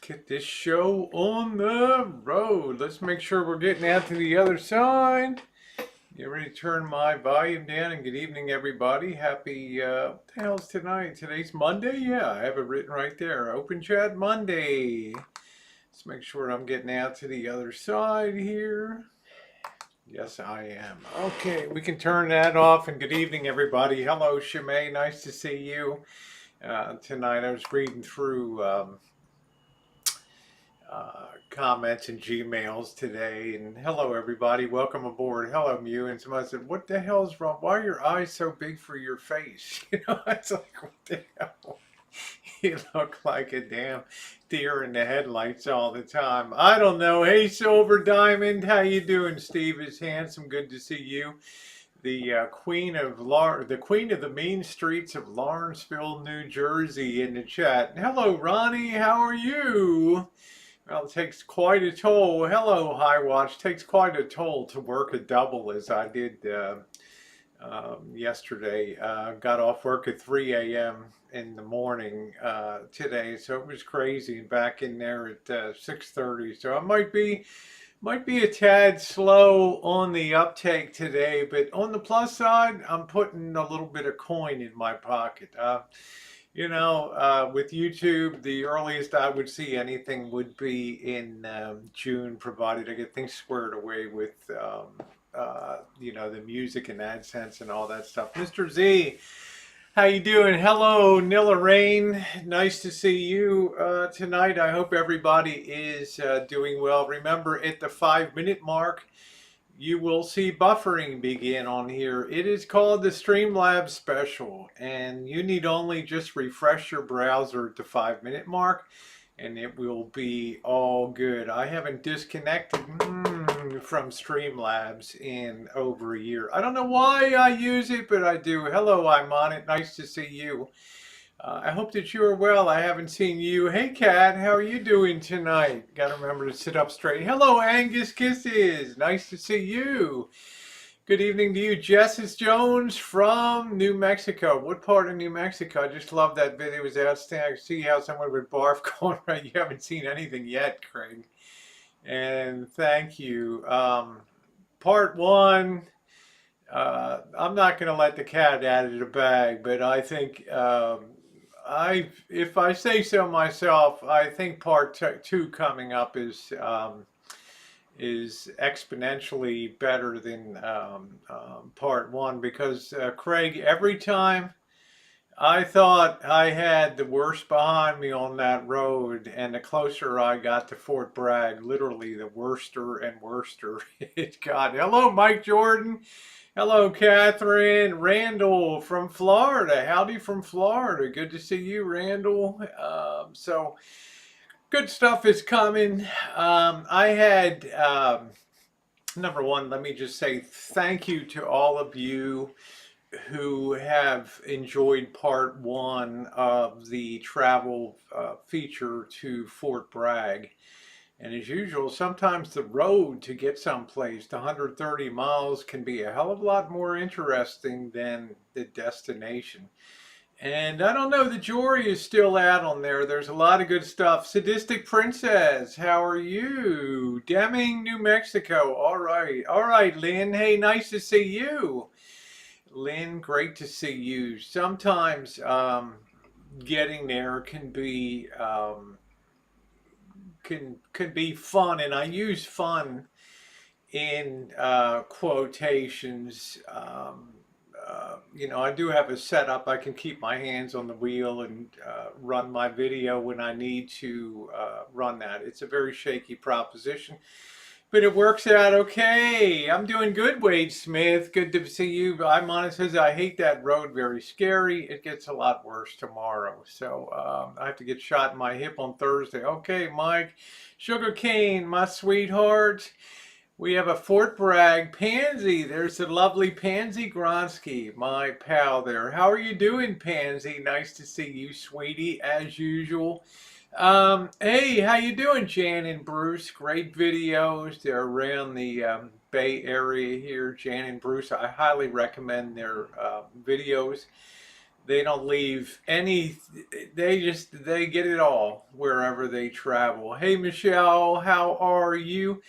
get this show on the road. Let's make sure we're getting out to the other side. Get ready to turn my volume down, and good evening, everybody. Happy, what the hell's tonight? Today's Monday? Yeah, I have it written right there. Open Chat Monday. Let's make sure I'm getting out to the other side here. Yes, I am. Okay, we can turn that off, and good evening, everybody. Hello, Shimei. Nice to see you. Tonight I was reading through comments and Gmails today, and hello everybody, welcome aboard. Hello Mew. And somebody said, what the hell's wrong? Why are your eyes so big for your face? You know, it's like, what the hell? You look like a damn deer in the headlights all the time. I don't know. Hey Silver Diamond, how you doing? Steve is handsome, good to see you. The queen of the mean streets of Lawrenceville, New Jersey in the chat. Hello Ronnie, how are you? Well, it takes quite a toll. Hello, High Watch. Takes quite a toll to work a double as I did yesterday. Got off work at 3 a.m. in the morning today, so it was crazy. Back in there at 6:30. So I might be a tad slow on the uptake today, but on the plus side, I'm putting a little bit of coin in my pocket. You know, with YouTube, the earliest I would see anything would be in June, provided I get things squared away with, you know, the music and AdSense and all that stuff. Mr. Z, how you doing? Hello, Nilla Rain. Nice to see you tonight. I hope everybody is doing well. Remember, at the 5-minute mark, you will see buffering begin on here. It is called the Streamlabs Special, and you need only just refresh your browser at the 5-minute mark, and it will be all good. I haven't disconnected from Streamlabs in over a year. I don't know why I use it, but I do. Hello, I'm on it. Nice to see you. I hope that you are well. I haven't seen you. Hey, Kat, how are you doing tonight? Got to remember to sit up straight. Hello, Angus Kisses. Nice to see you. Good evening to you. Jessis Jones from New Mexico. What part of New Mexico? I just love that video. It was outstanding. See how someone would barf going right. You haven't seen anything yet, Craig. And thank you. Part one. I'm not going to let the cat out of the bag, but I think if I say so myself, I think part two coming up is exponentially better than part one, because Craig, every time I thought I had the worst behind me on that road, and the closer I got to Fort Bragg, literally the worster and worster it got. Hello, Mike Jordan. Hello, Catherine. Randall from Florida. Howdy from Florida. Good to see you, Randall. So, good stuff is coming. I had, number one, let me just say thank you to all of you who have enjoyed part one of the travel feature to Fort Bragg. And as usual, sometimes the road to get someplace, the 130 miles, can be a hell of a lot more interesting than the destination. And I don't know, the jury is still out on there. There's a lot of good stuff. Sadistic Princess, how are you? Deming, New Mexico. All right. All right, Lynn. Hey, nice to see you. Lynn, great to see you. Sometimes getting there can be... can be fun, and I use fun in quotations. You know, I do have a setup. I can keep my hands on the wheel and run my video when I need to run that. It's a very shaky proposition, but it works out okay. I'm doing good, Wade Smith. Good to see you. I'm honest, says I hate that road. Very scary. It gets a lot worse tomorrow. So I have to get shot in my hip on Thursday. Okay, Mike. Sugarcane, my sweetheart. We have a Fort Bragg Pansy. There's the lovely Pansy Gronsky, my pal there. How are you doing, Pansy? Nice to see you, sweetie, as usual. Hey, how you doing, Jan and Bruce? Great videos. They're around the Bay Area here. Jan and Bruce, I highly recommend their videos. They don't leave any, they get it all wherever they travel. Hey, Michelle, how are you?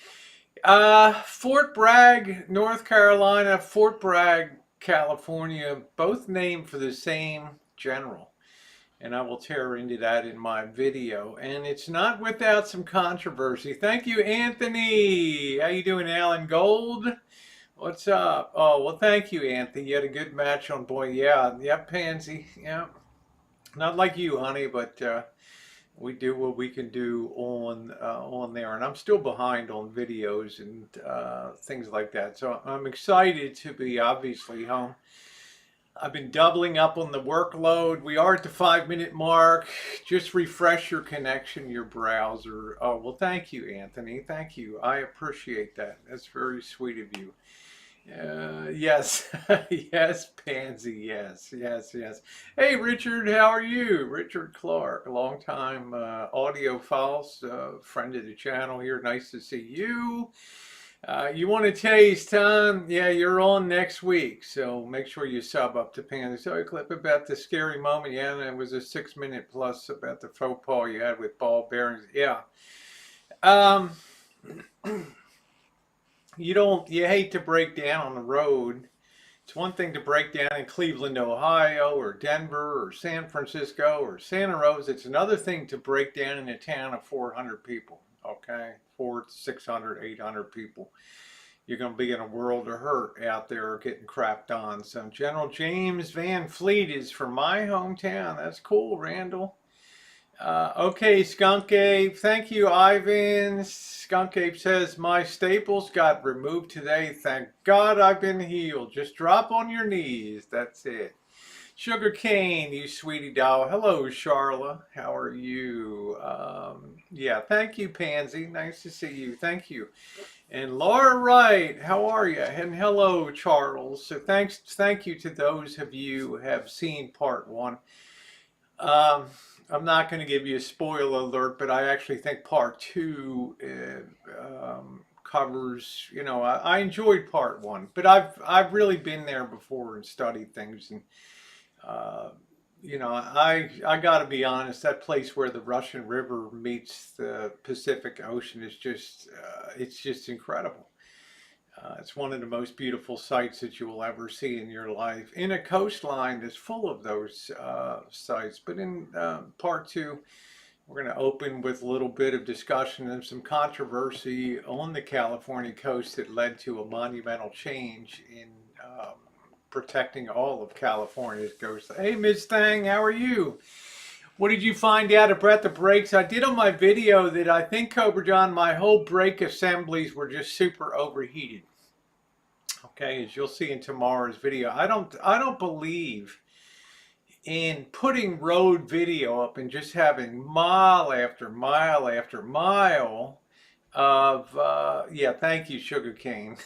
Fort Bragg, North Carolina, Fort Bragg, California, both named for the same general. And I will tear into that in my video. And it's not without some controversy. Thank you, Anthony. How you doing, Alan Gold? What's up? Oh, well, thank you, Anthony. You had a good match on, boy. Yeah, yep, Pansy. Yeah. Not like you, honey, but we do what we can do on there. And I'm still behind on videos and things like that. So I'm excited to be obviously home. I've been doubling up on the workload. We are at the 5-minute mark. Just refresh your connection, your browser. Oh, well, thank you, Anthony. Thank you. I appreciate that. That's very sweet of you. Yes, yes, Pansy, yes, yes, yes. Hey, Richard, how are you? Richard Clark, a longtime audiophiles, friend of the channel here. Nice to see you. You want to taste, huh? Yeah, you're on next week, so make sure you sub up to Pansy. So a clip about the scary moment, yeah, and it was a 6-minute plus about the faux pas you had with ball bearings. Yeah. You hate to break down on the road. It's one thing to break down in Cleveland, Ohio, or Denver, or San Francisco, or Santa Rosa. It's another thing to break down in a town of 400 people, okay? 400, 600, 800 people. You're going to be in a world of hurt out there getting crapped on. So General James Van Fleet is from my hometown. That's cool, Randall. Okay, Skunk Ape. Thank you, Ivan. Skunk Ape says, my staples got removed today. Thank God I've been healed. Just drop on your knees. That's it. Sugar Cane, you sweetie doll. Hello, Charla. How are you? Yeah, thank you, Pansy. Nice to see you. Thank you. And Laura Wright, how are you? And hello, Charles. So thank you to those of you who have seen part 1. I'm not going to give you a spoiler alert, but I actually think part 2 covers. You know, I enjoyed part 1, but I've really been there before and studied things, and you know, I got to be honest. That place where the Russian River meets the Pacific Ocean is just it's just incredible. It's one of the most beautiful sights that you will ever see in your life. In a coastline that's full of those sites. But in part 2, we're going to open with a little bit of discussion and some controversy on the California coast that led to a monumental change in protecting all of California's coast. Hey, Ms. Thang, how are you? What did you find out about the brakes? I did on my video that I think, Cobra John, my whole brake assemblies were just super overheated. Okay, as you'll see in tomorrow's video, I don't believe in putting road video up and just having mile after mile after mile of yeah. Thank you, Sugar Cane.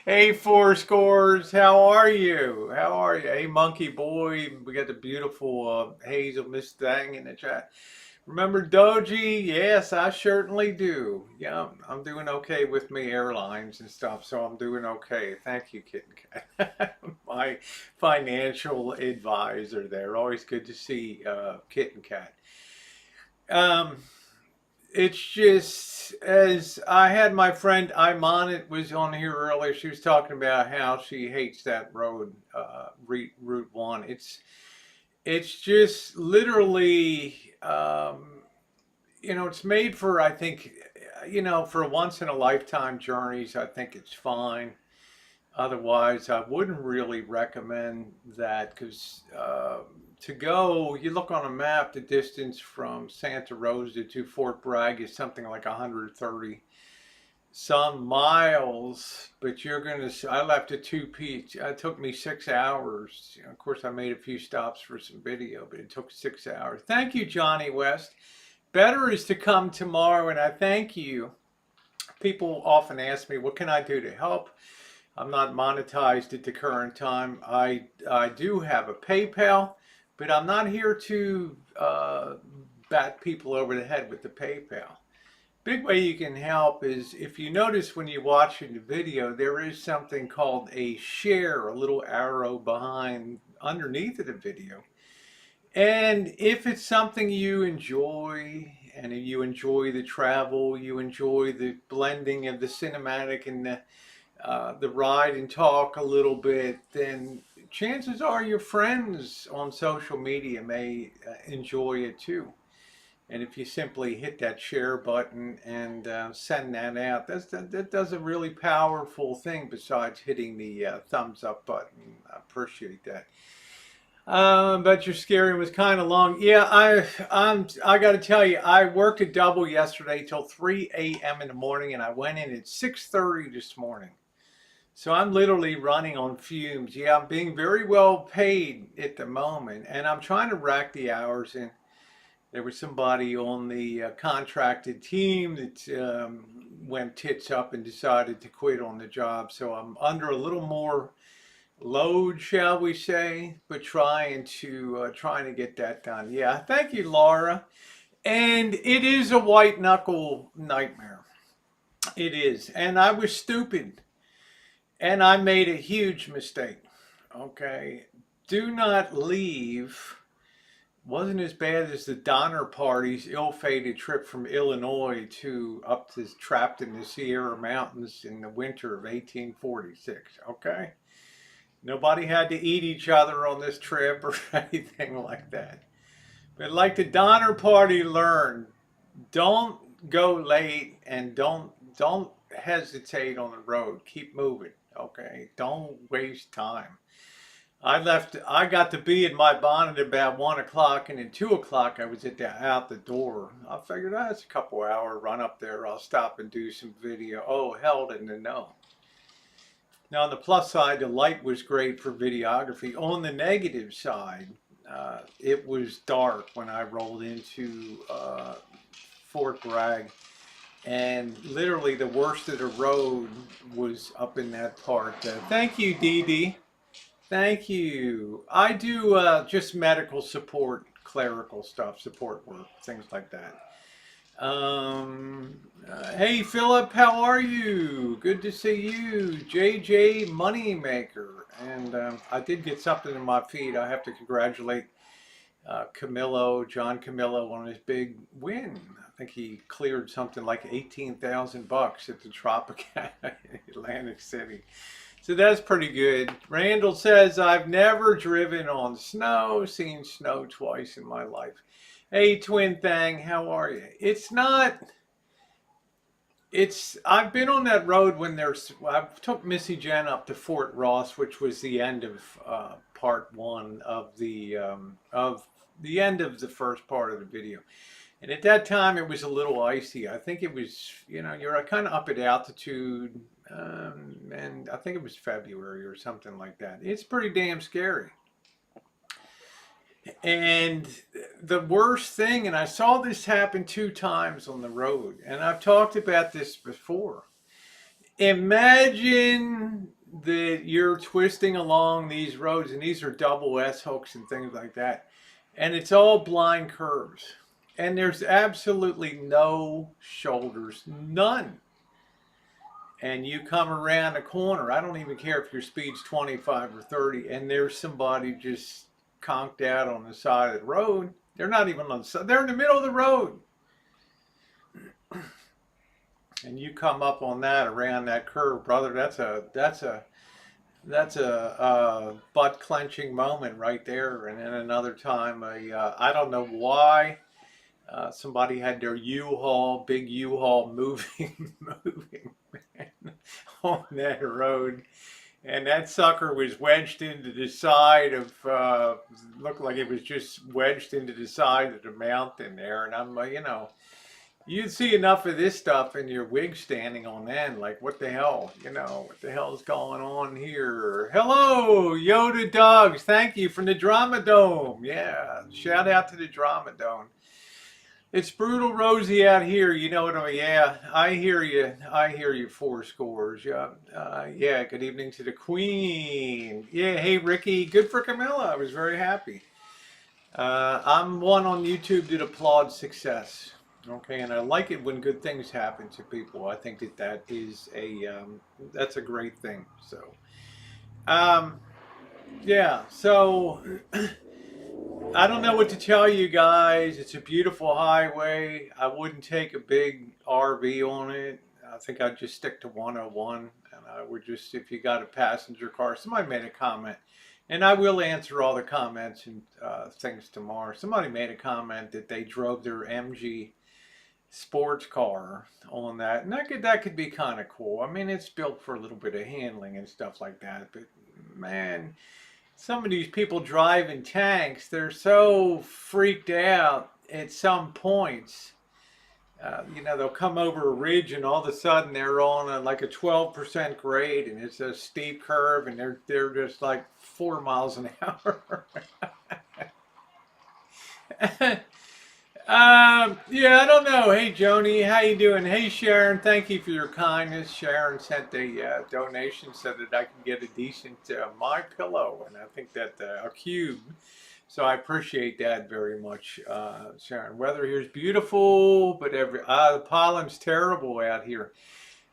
Hey, Four Scores, how are you? How are you? Hey, Monkey Boy, we got the beautiful Hazel Miss Thang in the chat. Remember Doji? Yes, I certainly do. Yeah, I'm doing okay with my airlines and stuff, so I'm doing okay. Thank you, Kitten Cat. My financial advisor there. Always good to see Kitten Cat. It's just, as I had my friend Iman was on here earlier, she was talking about how she hates that road, Route 1. It's just literally, you know, it's made for, I think, you know, for once in a lifetime journeys. I think it's fine. Otherwise, I wouldn't really recommend that, because to go, you look on a map, the distance from Santa Rosa to Fort Bragg is something like 130 some miles, but you're going to, I left at 2 p.m. It took me 6 hours. You know, of course, I made a few stops for some video, but it took 6 hours. Thank you, Johnny West. Better is to come tomorrow, and I thank you. People often ask me, what can I do to help? I'm not monetized at the current time. I do have a PayPal, but I'm not here to bat people over the head with the PayPal. Big way you can help is if you notice when you're watching the video, there is something called a share, a little arrow behind underneath of the video. And if it's something you enjoy, and if you enjoy the travel, you enjoy the blending of the cinematic and the ride and talk a little bit, then chances are your friends on social media may enjoy it too. And if you simply hit that share button and send that out, that does a really powerful thing besides hitting the thumbs up button. I appreciate that. But your scary was kind of long. Yeah, I got to tell you, I worked a double yesterday till 3 a.m. in the morning, and I went in at 6:30 this morning. So I'm literally running on fumes. Yeah, I'm being very well paid at the moment, and I'm trying to rack the hours in. There was somebody on the contracted team that went tits up and decided to quit on the job. So I'm under a little more load, shall we say, but trying to get that done. Yeah, thank you, Laura. And it is a white knuckle nightmare. It is, and I was stupid, and I made a huge mistake. Okay, do not leave. Wasn't as bad as the Donner Party's ill-fated trip from Illinois to up to trapped in the Sierra Mountains in the winter of 1846. Okay, nobody had to eat each other on this trip or anything like that. But like the Donner Party learned, don't go late and don't hesitate on the road. Keep moving. Okay, don't waste time. I got to be in my bonnet about 1 o'clock, and at 2 o'clock I was out the door. I figured that's a couple hour run up there. I'll stop and do some video. Oh, hell didn't know. Now on the plus side, the light was great for videography. On the negative side, it was dark when I rolled into Fort Bragg, and literally the worst of the road was up in that part. Thank you, Dee Dee. Thank you. I do just medical support, clerical stuff, support work, things like that. Hey, Philip, how are you? Good to see you. JJ Moneymaker. And I did get something in my feed. I have to congratulate John Camillo, on his big win. I think he cleared something like $18,000 at the Tropicana in Atlantic City. So that's pretty good. Randall says, I've never driven on snow, seen snow twice in my life. Hey, Twin Thang, how are you? I've been on that road when I took Missy Jen up to Fort Ross, which was the end of part one of the end of the first part of the video. And at that time, it was a little icy. I think it was, you're kind of up at altitude, and I think it was February or something like that. It's pretty damn scary. And the worst thing, and I saw this happen 2 times on the road, and I've talked about this before. Imagine that you're twisting along these roads, and these are double S hooks and things like that, and it's all blind curves. And there's absolutely no shoulders, none. And you come around a corner, I don't even care if your speed's 25 or 30, and there's somebody just conked out on the side of the road. They're not even on the side, they're in the middle of the road. And you come up on that around that curve, brother, that's a butt clenching moment right there. And then another time, I don't know why. Somebody had their big U-Haul moving on that road. And that sucker was wedged into the side of, looked like it was just wedged into the side of the mountain there. And I'm, you'd see enough of this stuff and your wig standing on end, like, what the hell? What the hell is going on here? Hello, Yoda Dogs. Thank you from the Drama Dome. Yeah, shout out to the Drama Dome. It's brutal rosy out here, you know what I mean? Yeah, I hear you, 4 scores. Yeah, good evening to the Queen. Yeah, hey, Ricky, good for Camilla. I was very happy. I'm one on YouTube that applauds success. Okay, and I like it when good things happen to people. I think that that is that's a great thing. So, um, yeah. So I don't know what to tell you guys. It's a beautiful highway. I wouldn't take a big RV on it. I think I'd just stick to 101. And I would just, if you got a passenger car, somebody made a comment. And I will answer all the comments and things tomorrow. Somebody made a comment that they drove their MG sports car on that. And that could be kind of cool. I mean, it's built for a little bit of handling and stuff like that. But man, some of these people driving tanks, they're so freaked out at some points. They'll come over a ridge and all of a sudden they're on like a 12% grade and it's a steep curve and they're just like 4 miles an hour. Yeah, I don't know. Hey, Joni, how you doing? Hey, Sharon, thank you for your kindness. Sharon sent a donation so that I can get a decent My Pillow, and I think that a cube. So I appreciate that very much, Sharon. Weather here is beautiful, but the pollen's terrible out here.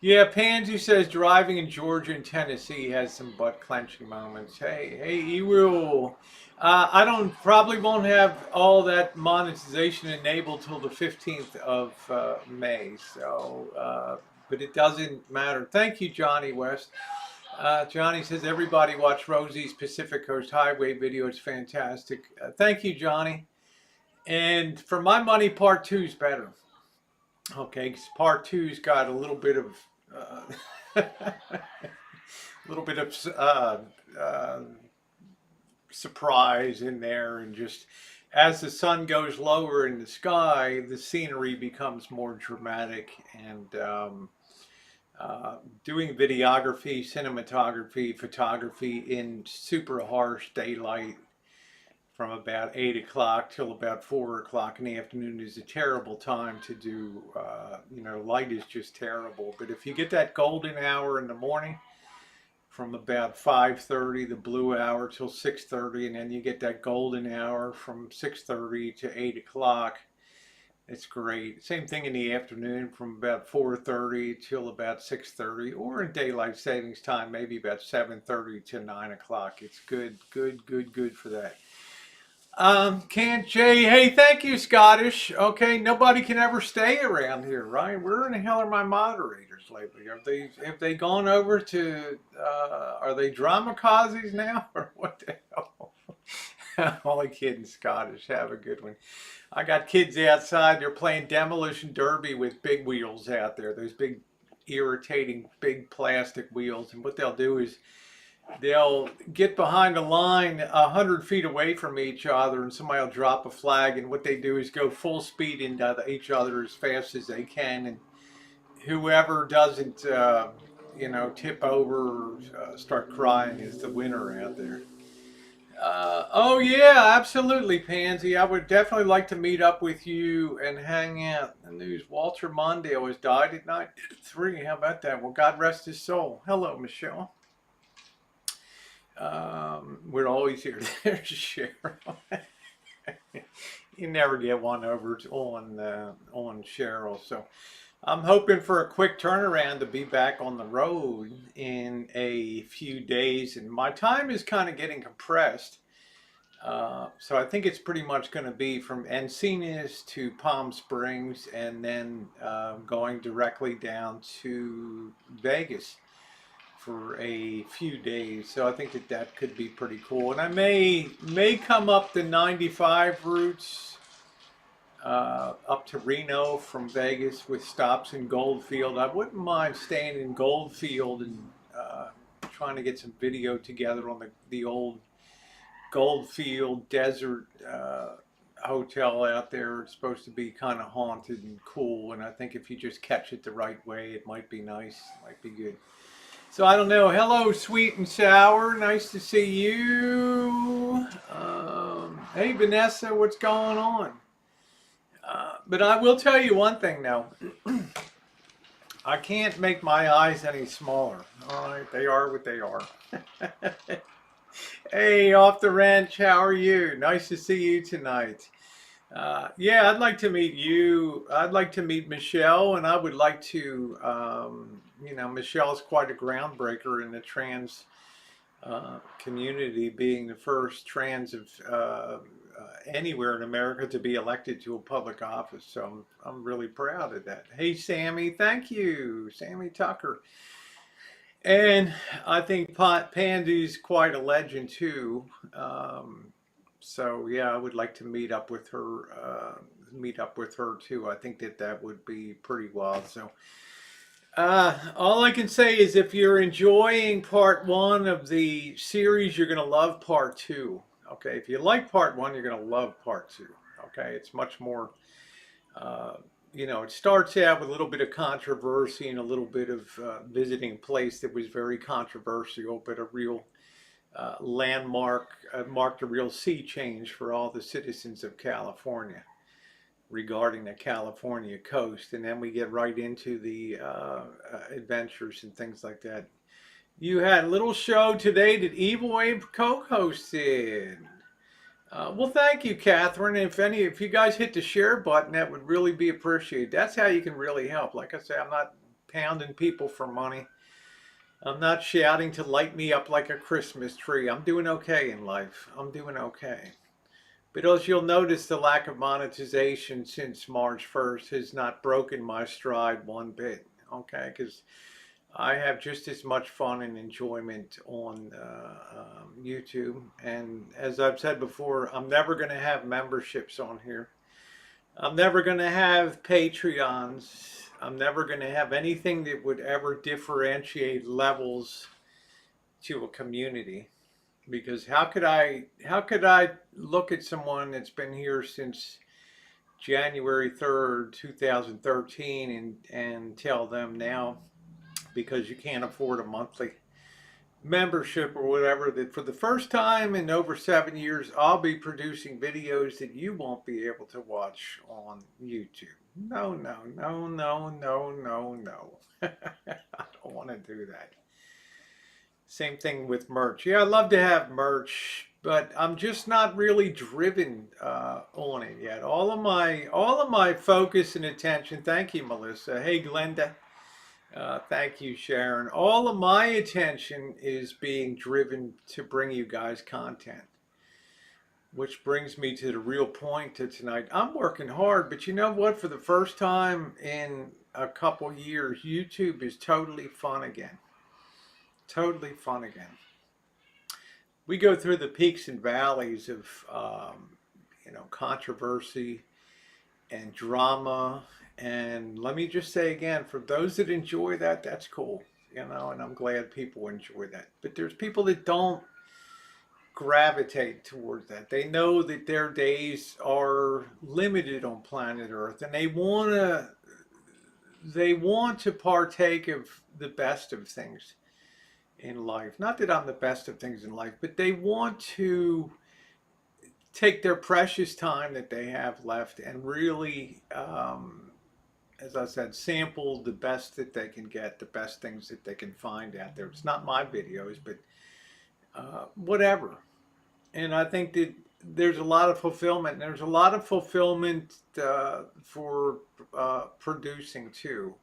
Yeah, Pansy says driving in Georgia and Tennessee has some butt clenching moments. Hey, you will. I don't probably won't have all that monetization enabled till the 15th of May. So, but it doesn't matter. Thank you, Johnny West. Johnny says everybody watch Rosie's Pacific Coast Highway video. It's fantastic. Thank you, Johnny. And for my money, part two's better. Okay, 'cause part two's got a little bit of a little bit of surprise in there, and just as the sun goes lower in the sky, the scenery becomes more dramatic. And doing videography, cinematography, photography in super harsh daylight from about 8 o'clock till about 4 o'clock in the afternoon is a terrible time to do. Light is just terrible. But if you get that golden hour in the morning from about 5:30, the blue hour, till 6:30, and then you get that golden hour from 6:30 to 8 o'clock, it's great. Same thing in the afternoon from about 4:30 till about 6:30, or in daylight savings time, maybe about 7:30 to 9 o'clock. It's good, good, good, good for that. Can't Jay, hey, thank you, Scottish. Okay, nobody can ever stay around here, right? Where in the hell are my moderators lately? Have they gone over to are they drama-kazis now or what the hell? Only kidding, Scottish. Have a good one. I got kids outside. They're playing demolition derby with big wheels out there. Those big, irritating, big plastic wheels. And what they'll do is they'll get behind a line 100 feet away from each other, and somebody will drop a flag. And what they do is go full speed into each other as fast as they can. And whoever doesn't, tip over or start crying is the winner out there. Oh yeah, absolutely, Pansy. I would definitely like to meet up with you and hang out. The news: Walter Mondale has died at night 3. How about that? Well, God rest his soul. Hello, Michelle. We're always here to share. You never get one over on Cheryl. So I'm hoping for a quick turnaround to be back on the road in a few days, and my time is kind of getting compressed. So I think it's pretty much going to be from Encinitas to Palm Springs, and then going directly down to Vegas for a few days. So I think that could be pretty cool. And I may come up the 95 routes up to Reno from Vegas with stops in Goldfield. I wouldn't mind staying in Goldfield and trying to get some video together on the old Goldfield Desert hotel out there. It's supposed to be kind of haunted and cool, and I think if you just catch it the right way, it might be nice, might be good. So I don't know. Hello, Sweet and Sour. Nice to see you. Hey, Vanessa, what's going on? But I will tell you one thing now. I can't make my eyes any smaller. All right, they are what they are. Hey, Off the Ranch, how are you? Nice to see you tonight. Yeah, I'd like to meet you. I'd like to meet Michelle, and I would like to, Michelle's quite a groundbreaker in the trans community, being the first trans of anywhere in America to be elected to a public office. So I'm really proud of that. Hey, Sammy, thank you, Sammy Tucker. And I think Pandy's quite a legend too. So yeah, I would like to meet up with her. Meet up with her too. I think that that would be pretty wild. So all I can say is if you're enjoying part one of the series, you're gonna love part two. Okay, if you like part one, you're gonna love part two. Okay, it's much more. Uh, it starts out with a little bit of controversy and a little bit of visiting a place that was very controversial, but a real landmark, marked a real sea change for all the citizens of California regarding the California coast. And then we get right into the adventures and things like that. You had a little show today that Evil Abe co-hosted. Well, thank you, Catherine. If you guys hit the share button, that would really be appreciated. That's how you can really help. Like I say, I'm not pounding people for money. I'm not shouting to light me up like a Christmas tree. I'm doing okay in life. I'm doing okay. But as you'll notice, the lack of monetization since March 1st has not broken my stride one bit. Okay, because I have just as much fun and enjoyment on YouTube. And as I've said before, I'm never going to have memberships on here. I'm never going to have Patreons. I'm never going to have anything that would ever differentiate levels to a community. Because how could I look at someone that's been here since January 3rd, 2013 and tell them now because you can't afford a monthly membership or whatever that for the first time in over 7 years I'll be producing videos that you won't be able to watch on YouTube. No, no, no, no, no, no, no. I don't want to do that. Same thing with merch. Yeah, I'd love to have merch, but I'm just not really driven on it yet. All of my focus and attention. Thank you, Melissa. Hey, Glenda. Thank you, Sharon. All of my attention is being driven to bring you guys content, which brings me to the real point to tonight. I'm working hard, but you know what? For the first time in a couple years, YouTube is totally fun again. Totally fun again. We go through the peaks and valleys of, controversy and drama. And let me just say again, for those that enjoy that, that's cool, and I'm glad people enjoy that. But there's people that don't gravitate towards that. They know that their days are limited on planet Earth, and they want to partake of the best of things in life. Not that I'm the best of things in life, but they want to take their precious time that they have left and really, as I said, sample the best that they can get, the best things that they can find out there. It's not my videos, but whatever. And I think that there's a lot of fulfillment. There's a lot of fulfillment for producing too.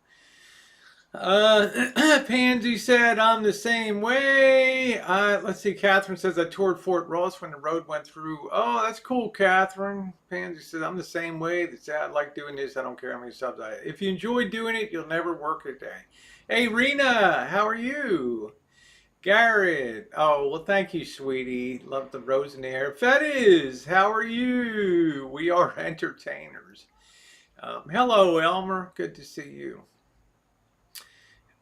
Pansy said, I'm the same way. Let's see, Catherine says, I toured Fort Ross when the road went through. Oh, that's cool, Catherine. Pansy says, I'm the same way. I like doing this. I don't care how many subs I have. If you enjoy doing it, you'll never work a day. Hey, Rena, how are you? Garrett, oh, well, thank you, sweetie. Love the rose in the air. Fetiz, how are you? We are entertainers. Hello, Elmer. Good to see you.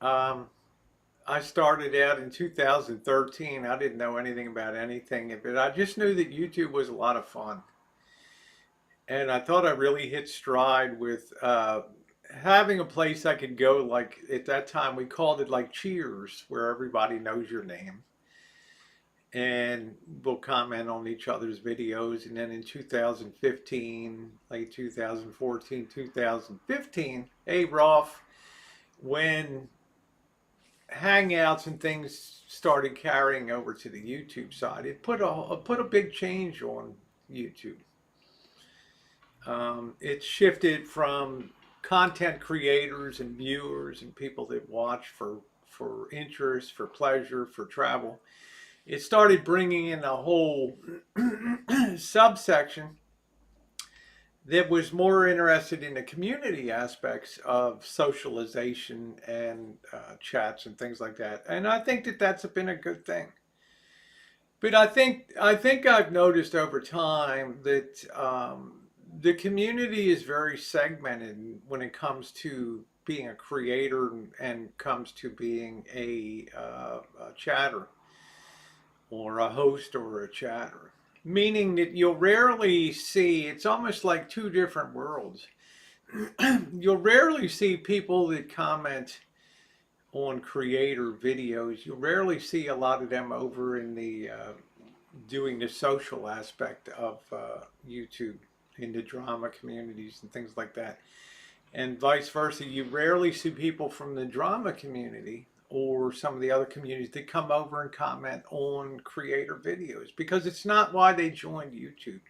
Um, I started out in 2013. I didn't know anything about anything, but I just knew that YouTube was a lot of fun. And I thought I really hit stride with having a place I could go. Like at that time, we called it like Cheers, where everybody knows your name. And we'll comment on each other's videos. And then in 2015, late 2014, 2015, hey, Rolf, when Hangouts and things started carrying over to the YouTube side, it put a big change on YouTube. It's shifted from content creators and viewers and people that watch for interest, for pleasure, for travel. It started bringing in a whole subsection that was more interested in the community aspects of socialization and chats and things like that. And I think that that's been a good thing. But I think I've noticed over time that the community is very segmented when it comes to being a creator and comes to being a chatter or a host or a chatter. Meaning that you'll rarely see, it's almost like two different worlds. You'll rarely see people that comment on creator videos. You'll rarely see a lot of them over in the doing the social aspect of YouTube in the drama communities and things like that. And vice versa, you rarely see people from the drama community or some of the other communities that come over and comment on creator videos because it's not why they joined YouTube.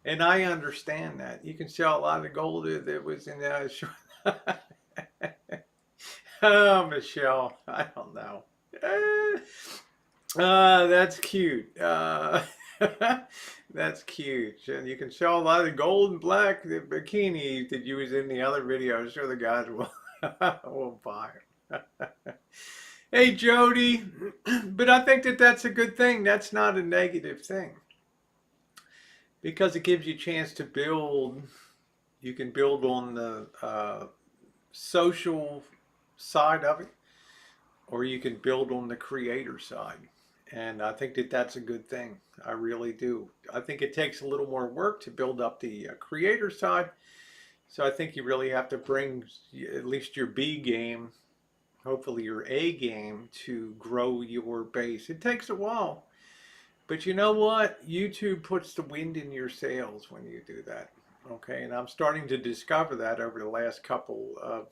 And I understand that. You can see a lot of gold that was in that. Oh, Michelle, I don't know. That's cute. That's cute. And you can show a lot of the gold and black the bikini that you was in the other videos. Sure, the guys will buy them. Hey, Jody. But I think that that's a good thing. That's not a negative thing because it gives you a chance to build. You can build on the social side of it, or you can build on the creator side. And I think that that's a good thing. I really do. I think it takes a little more work to build up the creator side. So I think you really have to bring at least your B game, hopefully your A game, to grow your base. It takes a while. But you know what? YouTube puts the wind in your sails when you do that. Okay, and I'm starting to discover that over the last couple of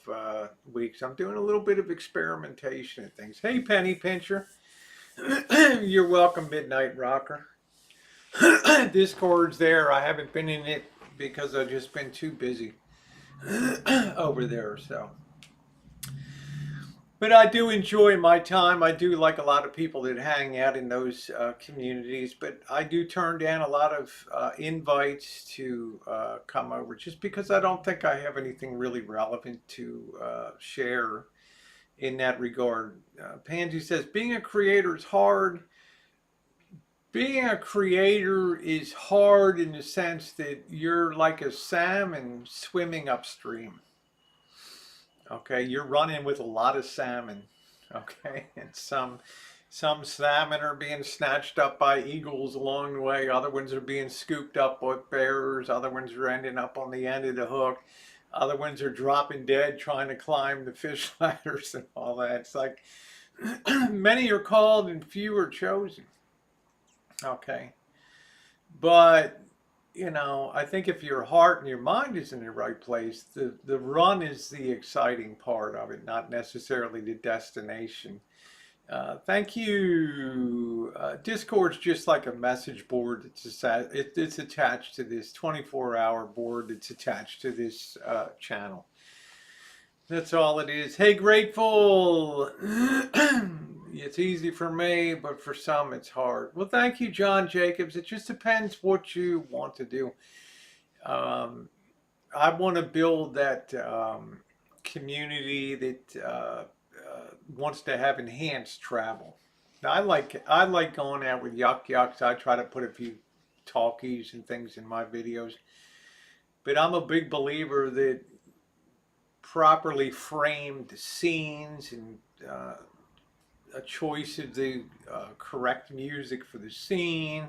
weeks. I'm doing a little bit of experimentation and things. Hey, Penny Pincher. You're welcome, Midnight Rocker. Discord's there. I haven't been in it because I've just been too busy over there. So, but I do enjoy my time. I do like a lot of people that hang out in those communities, but I do turn down a lot of invites to come over just because I don't think I have anything really relevant to share in that regard. Pansy says, being a creator is hard. Being a creator is hard in the sense that you're like a salmon swimming upstream. Okay, you're running with a lot of salmon. Okay, and some salmon are being snatched up by eagles along the way. Other ones are being scooped up with bears. Other ones are ending up on the end of the hook. Other ones are dropping dead trying to climb the fish ladders and all that. It's like many are called and few are chosen. Okay. But, you know, I think if your heart and your mind is in the right place, the run is the exciting part of it, not necessarily the destination. Thank you. Discord's just like a message board. It's attached to this 24-hour board that's attached to this channel. That's all it is. Hey, Grateful. It's easy for me, but for some it's hard. Well, thank you, John Jacobs. It just depends what you want to do. I want to build that community that wants to have enhanced travel. Now, I like going out with yucks. I try to put a few talkies and things in my videos, but I'm a big believer that properly framed scenes and a choice of the correct music for the scene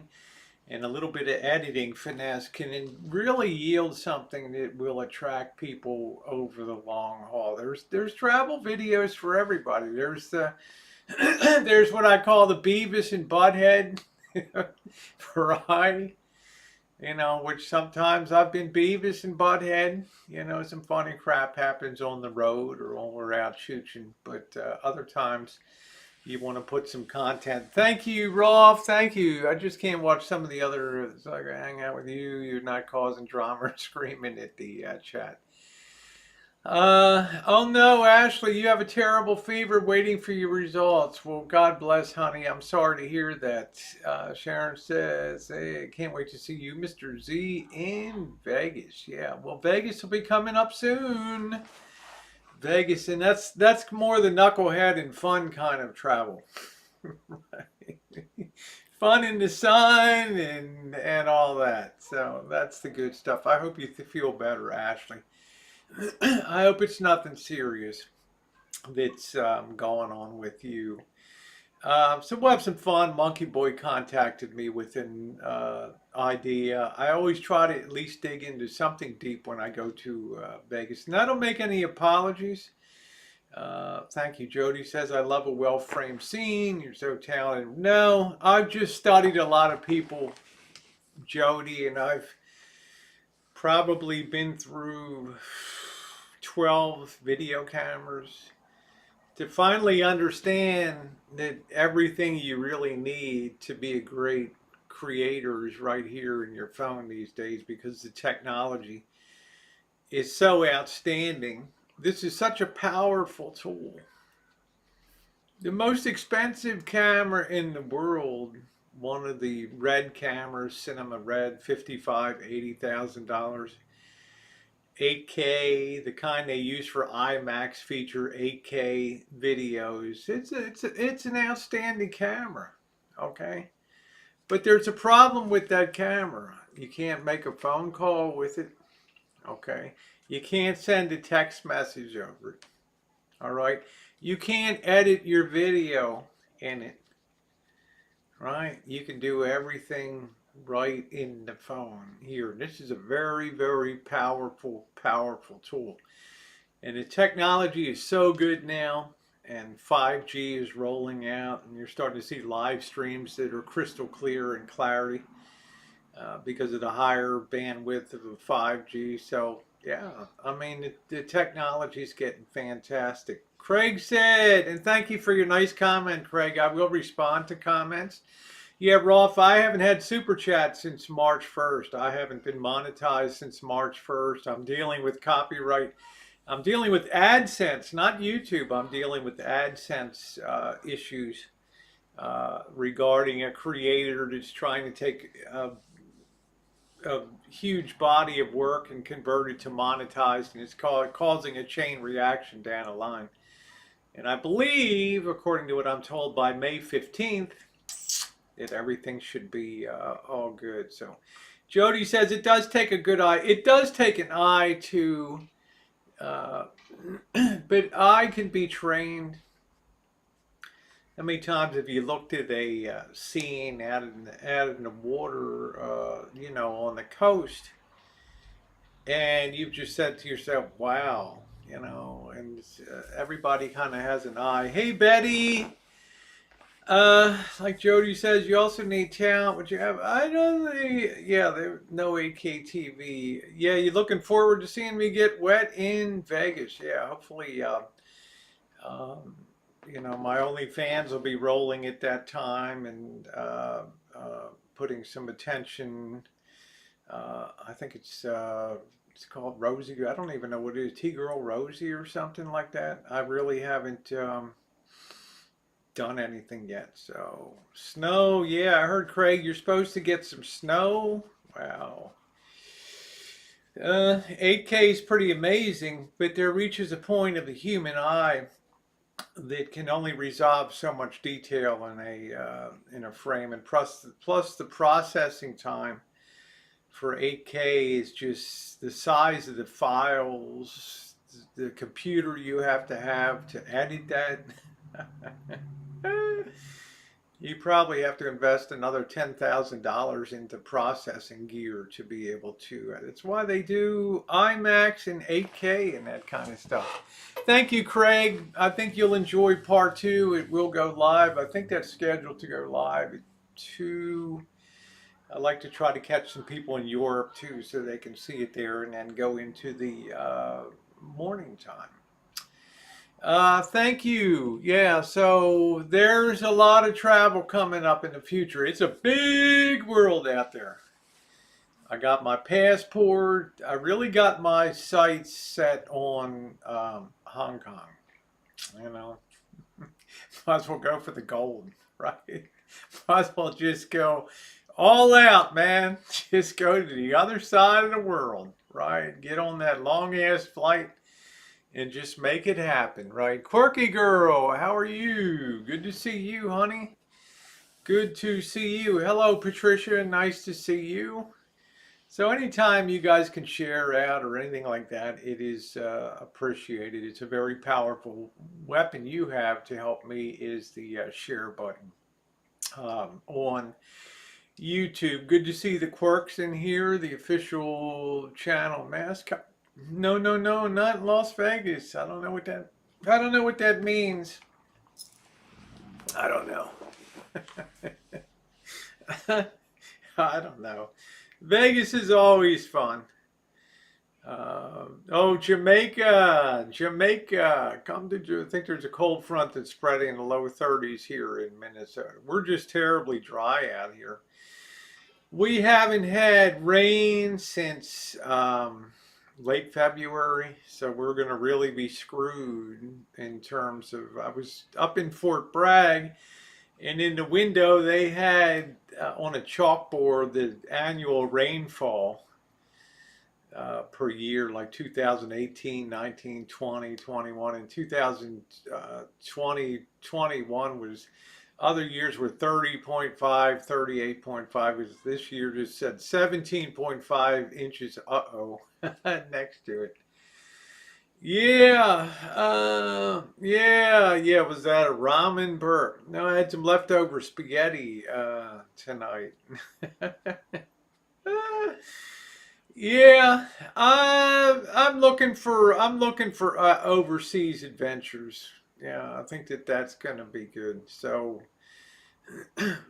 and a little bit of editing finesse can really yield something that will attract people over the long haul. There's travel videos for everybody. There's the there's what I call the Beavis and Butthead variety, you know, which sometimes I've been Beavis and Butthead. You know, some funny crap happens on the road or when we're out shooting, but other times you want to put some content. Thank you, Rolf. Thank you. I just can't watch some of the other. So I can hang out with you. You're not causing drama or screaming at the chat. Oh no, Ashley, you have a terrible fever waiting for your results. Well, God bless, honey. I'm sorry to hear that. Sharon says, hey, I can't wait to see you, Mr. Z, in Vegas. Yeah, well, Vegas will be coming up soon. Vegas, and that's more the knucklehead and fun kind of travel. Right? Fun in the sun and all that. So that's the good stuff. I hope you feel better, Ashley. I hope it's nothing serious that's going on with you. So we'll have some fun. Monkey Boy contacted me with an idea. I always try to at least dig into something deep when I go to Vegas. And I don't make any apologies. Thank you. Jody says, I love a well-framed scene. You're so talented. No, I've just studied a lot of people, Jody, and I've probably been through 12 video cameras to finally understand that everything you really need to be a great creator is right here in your phone these days, because the technology is so outstanding. This is such a powerful tool. The most expensive camera in the world, one of the red cameras, Cinema Red, $55,000, $80,000. 8K, the kind they use for IMAX, feature 8K videos. It's an outstanding camera, okay? But there's a problem with that camera. You can't make a phone call with it, okay? You can't send a text message over it, all right? You can't edit your video in it, right? You can do everything right in the phone here. This is a very, very powerful tool. And the technology is so good now, and 5G is rolling out, and you're starting to see live streams that are crystal clear in clarity because of the higher bandwidth of the 5G. So yeah, I mean, the technology is getting fantastic. Craig said, and thank you for your nice comment, Craig. I will respond to comments. Yeah, Rolf, I haven't had Super Chat since March 1st. I haven't been monetized since March 1st. I'm dealing with copyright. I'm dealing with AdSense, not YouTube. I'm dealing with AdSense issues regarding a creator that's trying to take a huge body of work and convert it to monetized, and it's causing a chain reaction down the line. And I believe, according to what I'm told, by May 15th, that everything should be all good. So Jody says it does take a good eye. It does take an eye to, but eye can be trained. How many times have you looked at a scene out in the water, you know, on the coast, and you've just said to yourself, wow, you know, and everybody kind of has an eye. Hey, Betty. Like Jody says, you also need talent. What you have, I don't think, yeah, there no 8K TV. Yeah, you looking forward to seeing me get wet in Vegas? Yeah, hopefully, you know, my OnlyFans will be rolling at that time, and putting some attention. I think it's called Rosie. I don't even know what it is. T-Girl Rosie or something like that. I really haven't done anything yet. So snow, yeah, I heard, Craig, you're supposed to get some snow. Wow. 8K is pretty amazing, but there reaches a point of the human eye that can only resolve so much detail in a frame, and plus the processing time for 8K is just the size of the files, the computer you have to edit that. You probably have to invest another $10,000 into processing gear to be able to. That's why they do IMAX and 8K and that kind of stuff. Thank you, Craig. I think you'll enjoy part 2. It will go live. I think that's scheduled to go live at 2. I like to try to catch some people in Europe too, so they can see it there and then go into the morning time. Thank you. Yeah, so there's a lot of travel coming up in the future. It's a big world out there. I got my passport. I really got my sights set on Hong Kong. You know, might as well go for the gold, right? Might as well just go all out, man. Just go to the other side of the world, right? Get on that long ass flight and just make it happen, right? Quirky girl, how are you? Good to see you, honey. Good to see you. Hello, Patricia. Nice to see you. So anytime you guys can share out or anything like that, it is appreciated. It's a very powerful weapon you have to help me is the share button on YouTube. Good to see the Quirks in here, the official channel mascot. No, no, no, not Las Vegas. I don't know what that means. I don't know. I don't know. Vegas is always fun. Oh, Jamaica, Jamaica. Come to. I think there's a cold front that's spreading in the low 30s here in Minnesota. We're just terribly dry out here. We haven't had rain since late February, so we're going to really be screwed in terms of. I was up in Fort Bragg, and in the window they had on a chalkboard the annual rainfall per year, like 2018, 19, 20, 21, and 2020, 21 was. Other years were 30.5, 38.5. This year just said 17.5 inches. Uh-oh. Next to it. Yeah. Yeah. Was that a ramen burp? No, I had some leftover spaghetti tonight. Yeah. I'm looking for overseas adventures. Yeah, I think that's gonna be good. So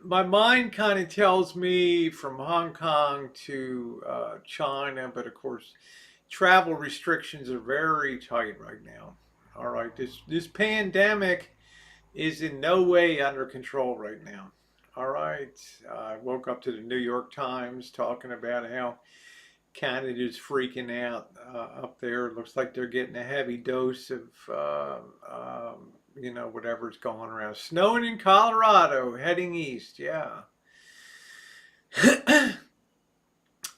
my mind kind of tells me from Hong Kong to China, but of course, travel restrictions are very tight right now. All right, this pandemic is in no way under control right now. All right, I woke up to the New York Times talking about how Canada's freaking out up there. It looks like they're getting a heavy dose of whatever's going around. Snowing in Colorado, heading east. Yeah.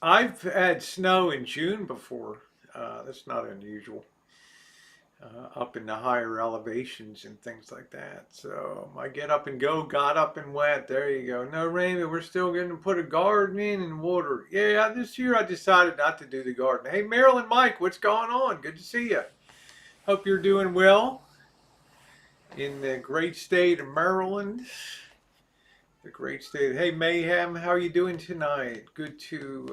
I've had snow in June before. That's not unusual. Up in the higher elevations and things like that. So my get up and go got up and wet. There you go. No rain, but we're still going to put a garden in and water. Yeah, this year I decided not to do the garden. Hey, Marilyn, Mike, what's going on? Good to see you. Hope you're doing well in the great state of Maryland. The great state. Hey, Mayhem, how are you doing tonight? Good to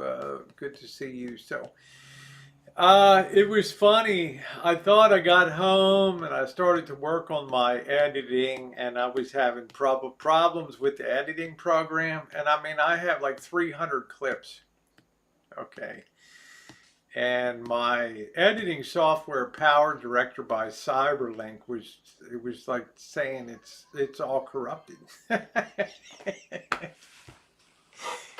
see you. So. It was funny. I thought I got home and I started to work on my editing, and I was having problems with the editing program. And I mean, I have like 300 clips. Okay. And my editing software, Power Director by Cyberlink, was like saying it's all corrupted.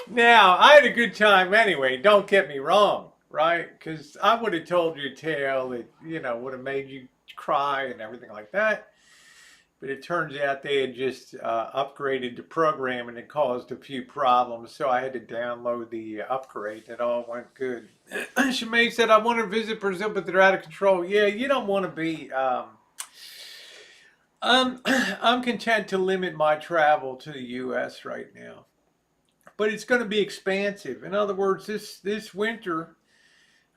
Now, I had a good time anyway. Don't get me wrong. Right? Because I would have told you a tale that, would have made you cry and everything like that. But it turns out they had just upgraded the program and it caused a few problems. So I had to download the upgrade. It all went good. Shemaine said, I want to visit Brazil, but they're out of control. Yeah, you don't want to be. I'm content to limit my travel to the U.S. right now. But it's going to be expansive. In other words, this winter,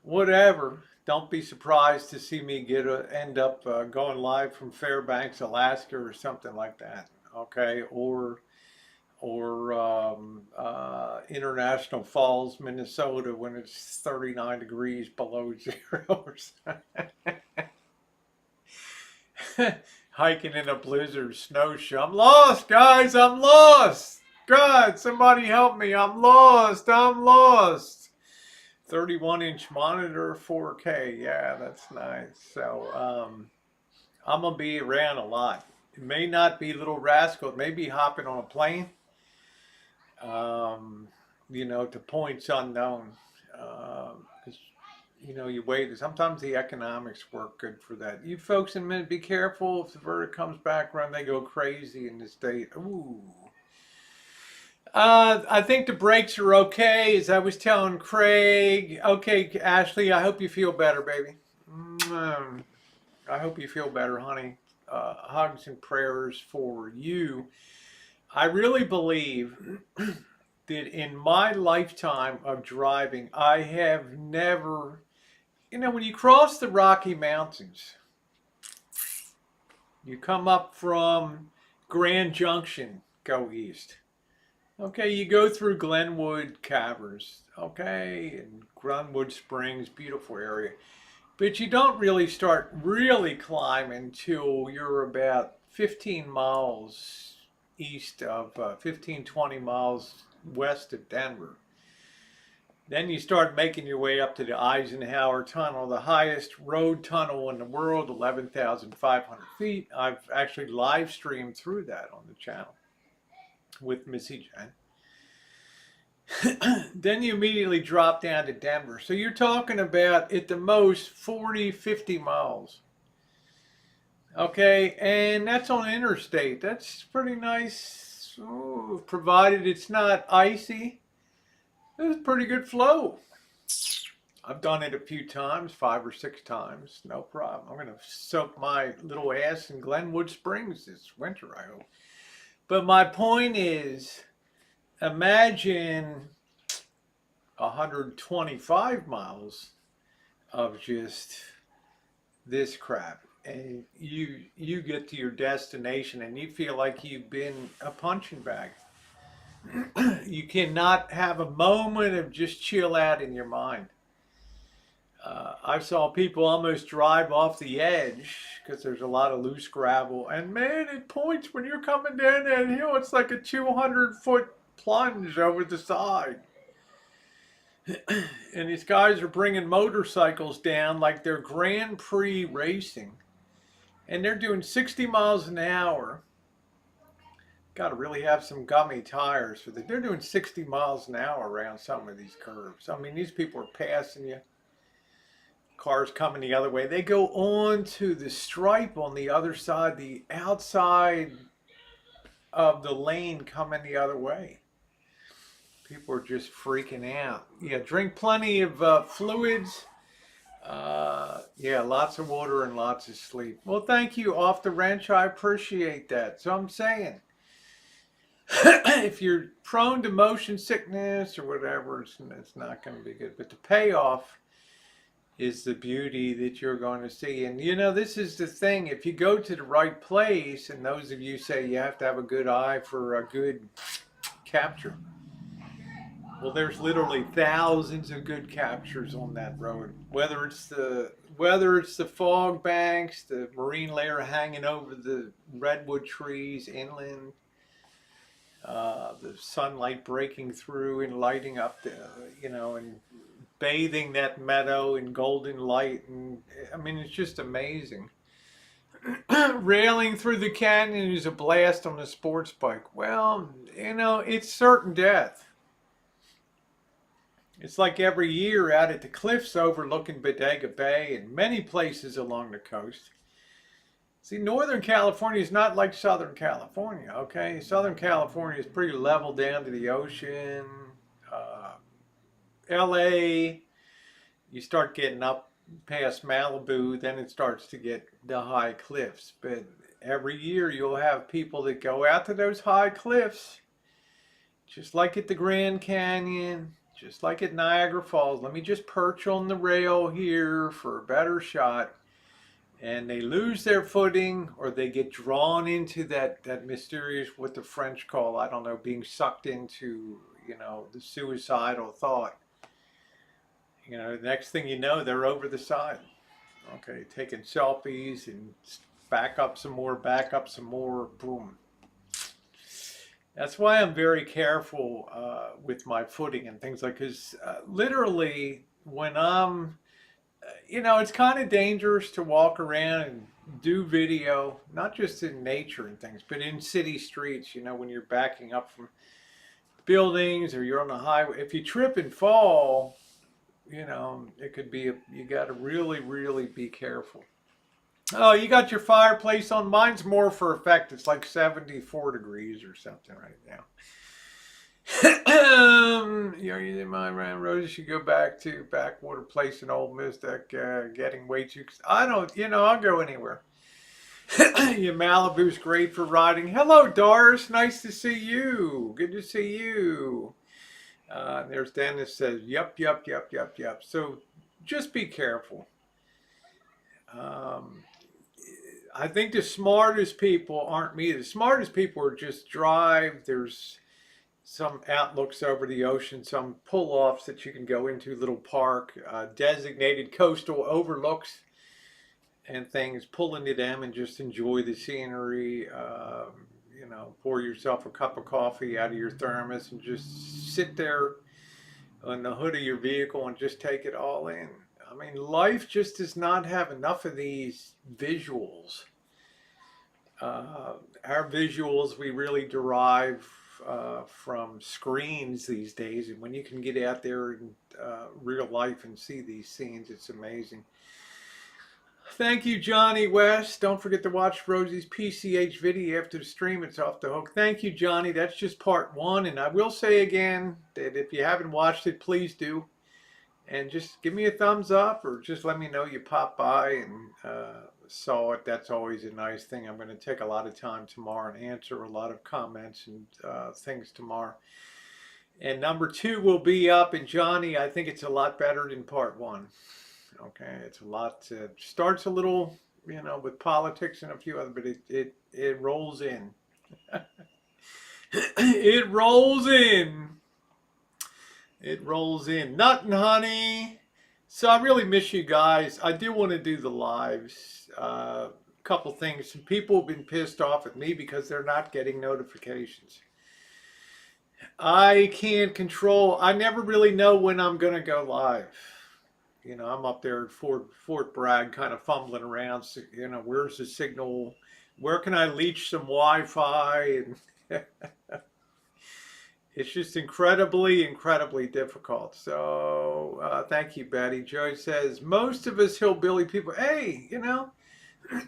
whatever. Don't be surprised to see me end up going live from Fairbanks, Alaska, or something like that. Okay, or International Falls, Minnesota, when it's 39 degrees below zero. Hiking in a blizzard, snowshoe. I'm lost, guys. I'm lost. God, somebody help me. I'm lost. I'm lost. 31-inch monitor, 4K. Yeah, that's nice. So I'm going to be around a lot. It may not be Little Rascal. It may be hopping on a plane, um, to points unknown. Because, you wait. Sometimes the economics work good for that. You folks in a minute, be careful. If the verdict comes back around, they go crazy in the state. Ooh. I think the brakes are okay, as I was telling Craig. Okay, Ashley, I hope you feel better, baby. I hope you feel better, honey. Hugs and prayers for you. I really believe that in my lifetime of driving, I have never, when you cross the Rocky Mountains, you come up from Grand Junction, go east. Okay, you go through Glenwood Caverns, okay, and Glenwood Springs, beautiful area. But you don't really start really climbing till you're about 15 miles east of 15, 20 miles west of Denver. Then you start making your way up to the Eisenhower Tunnel, the highest road tunnel in the world, 11,500 feet. I've actually live streamed through that on the channel with Missy Jen. Then you immediately drop down to Denver. So you're talking about at the most 40, 50 miles. Okay, and that's on interstate. That's pretty nice, provided it's not icy. It's pretty good flow. I've done it a few times, 5 or 6 times, no problem. I'm going to soak my little ass in Glenwood Springs this winter, I hope. But my point is, imagine 125 miles of just this crap, and you get to your destination and you feel like you've been a punching bag. You cannot have a moment of just chill out in your mind. I saw people almost drive off the edge because there's a lot of loose gravel, and man, it points when you're coming down that hill. It's like a 200-foot plunge over the side. And these guys are bringing motorcycles down like they're Grand Prix racing. And they're doing 60 miles an hour. Got to really have some gummy tires for that. They're doing 60 miles an hour around some of these curves. I mean, these people are passing you. Cars coming the other way. They go on to the stripe on the other side, the outside of the lane coming the other way. People are just freaking out. Yeah, drink plenty of fluids. Yeah, lots of water and lots of sleep. Well, thank you, Off the Wrench. I appreciate that. So I'm saying, if you're prone to motion sickness or whatever, it's not going to be good. But the payoff is the beauty that you're going to see. And this is the thing. If you go to the right place, and those of you say you have to have a good eye for a good capture. Well, there's literally thousands of good captures on that road. Whether it's the fog banks, the marine layer hanging over the redwood trees inland, the sunlight breaking through and lighting up and bathing that meadow in golden light, and I mean, it's just amazing. Railing through the canyon is a blast on a sports bike. Well, it's certain death. It's like every year out at the cliffs overlooking Bodega Bay and many places along the coast. See, Northern California is not like Southern California, okay? Southern California is pretty level down to the ocean. LA, you start getting up past Malibu, then it starts to get the high cliffs. But every year you'll have people that go out to those high cliffs, just like at the Grand Canyon, just like at Niagara Falls. Let me just perch on the rail here for a better shot. And they lose their footing, or they get drawn into that mysterious, what the French call, I don't know, being sucked into, the suicidal thought. The next thing you know, they're over the side. Okay, taking selfies and back up some more, boom. That's why I'm very careful with my footing and things like, because literally when I'm, it's kind of dangerous to walk around and do video, not just in nature and things, but in city streets, you know, when you're backing up from buildings or you're on the highway. If you trip and fall, you know, it could be, you got to really, really be careful. Oh, you got your fireplace on. Mine's more for effect. It's like 74 degrees or something right now. You know, my Ryan Rose should go back to Backwater Place in Old Mystic, getting way too. I don't, you know, I'll go anywhere. Your Malibu's great for riding. Hello, Doris. Nice to see you. Good to see you. There's Dennis says, yep, yep, yep, yep, yep. So just be careful. Um, I think the smartest people aren't me. The smartest people are just drive. There's some outlooks over the ocean, some pull-offs that you can go into, little park, designated coastal overlooks and things. Pull into them and just enjoy the scenery. You know, pour yourself a cup of coffee out of your thermos and just sit there on the hood of your vehicle and just take it all in. I mean, life just does not have enough of these visuals. Our visuals we really derive from screens these days, and when you can get out there in real life and see these scenes, it's amazing. Thank you, Johnny West. Don't forget to watch Rosie's PCH video after the stream. It's off the hook. Thank you, Johnny. That's just part one. And I will say again that if you haven't watched it, please do. And just give me a thumbs up or just let me know you popped by and saw it. That's always a nice thing. I'm going to take a lot of time tomorrow and answer a lot of comments and things tomorrow. And number 2 will be up. And Johnny, I think it's a lot better than part 1. Okay, it's a lot. Starts a little, you know, with politics and a few other, but it rolls in. It rolls in. It rolls in. Nothing, honey. So I really miss you guys. I do want to do the lives. Couple things. Some people have been pissed off at me because they're not getting notifications. I can't control. I never really know when I'm going to go live. You know, I'm up there at Fort Bragg kind of fumbling around. You know, where's the signal? Where can I leech some Wi-Fi? And it's just incredibly, incredibly difficult. So thank you, Betty. Joy says, most of us hillbilly people, hey, you know,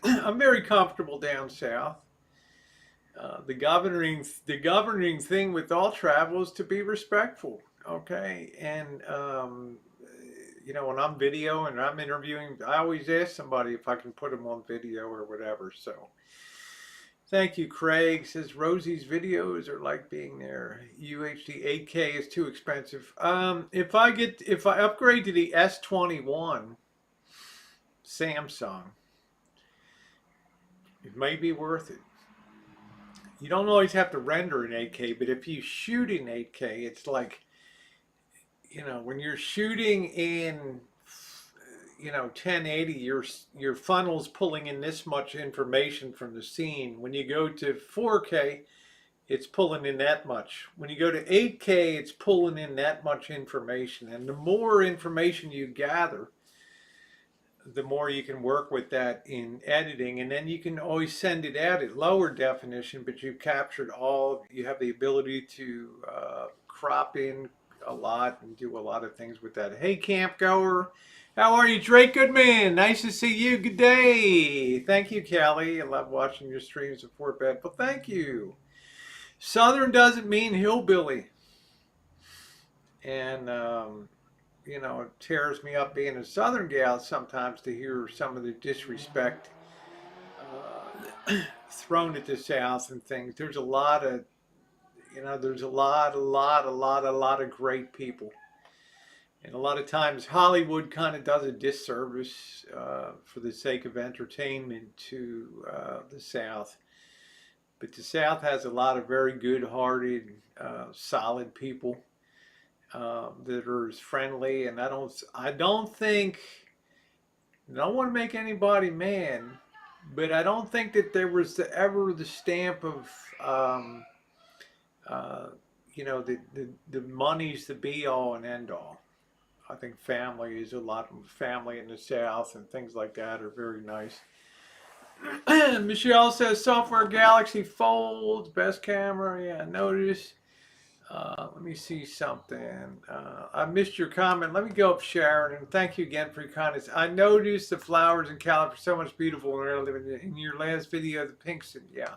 I'm very comfortable down south. The governing thing with all travel is to be respectful, okay? And you know, when I'm videoing and I'm interviewing, I always ask somebody if I can put them on video or whatever. So thank you, Craig. Says Rosie's videos are like being there. UHD 8K is too expensive. If I upgrade to the S21 Samsung, it may be worth it. You don't always have to render in 8K, but if you shoot in 8K, it's like, you know, when you're shooting in, you know, 1080, your funnel's pulling in this much information from the scene. When you go to 4K, it's pulling in that much. When you go to 8K, it's pulling in that much information. And the more information you gather, the more you can work with that in editing. And then you can always send it out at lower definition, but you've captured all, you have the ability to crop in a lot and do a lot of things with that. Hey, camp goer. How are you, Drake Goodman? Nice to see you. Good day. Thank you, Callie. I love watching your streams at Fort Bedford. Thank you. Southern doesn't mean hillbilly. And, you know, it tears me up being a Southern gal sometimes to hear some of the disrespect thrown at the South and things. There's a lot of, you know, there's a lot of great people. And a lot of times Hollywood kind of does a disservice for the sake of entertainment to the South. But the South has a lot of very good-hearted, solid people that are as friendly. And I don't think, I don't want to make anybody mad, but I don't think that there was ever the stamp of, you know, the money's the be-all and end-all. I think family is a lot of family in the South and things like that are very nice. Michelle says Software Galaxy Fold, best camera. Yeah, notice. Let me see something. I missed your comment. Let me go up, Sharon, and thank you again for your comments. I noticed the flowers in California are so much beautiful in your last video, the pinks. And yeah,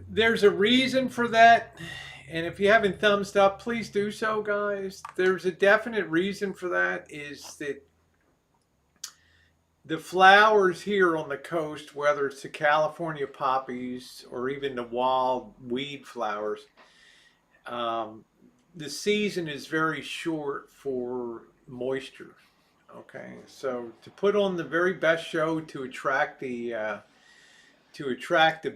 there's a reason for that. And if you haven't thumbs up, please do so, guys. There's a definite reason for that, is that the flowers here on the coast, whether it's the California poppies or even the wild weed flowers, the season is very short for moisture. Okay, so to put on the very best show to attract the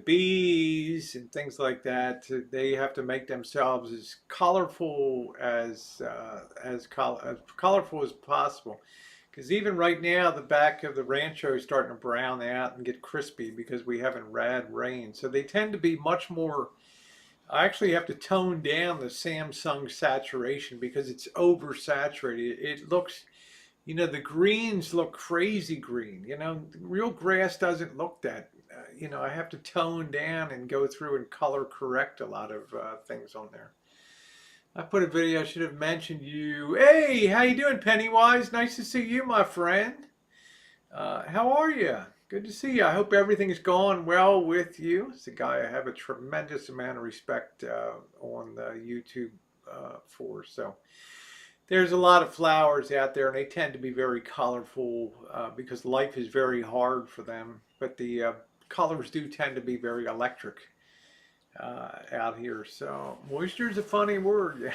bees and things like that, they have to make themselves as colorful as colorful as possible. Because even right now, the back of the rancho is starting to brown out and get crispy because we haven't had rain. So they tend to be much more. I actually have to tone down the Samsung saturation because it's oversaturated. It looks, the greens look crazy green. Real grass doesn't look that. I have to tone down and go through and color correct a lot of things on there. I put a video, I should have mentioned you. Hey, how you doing, Pennywise? Nice to see you, my friend. How are you? Good to see you. I hope everything is going well with you. It's a guy I have a tremendous amount of respect on YouTube for. So there's a lot of flowers out there, and they tend to be very colorful because life is very hard for them. But the colors do tend to be very electric out here. So moisture is a funny word.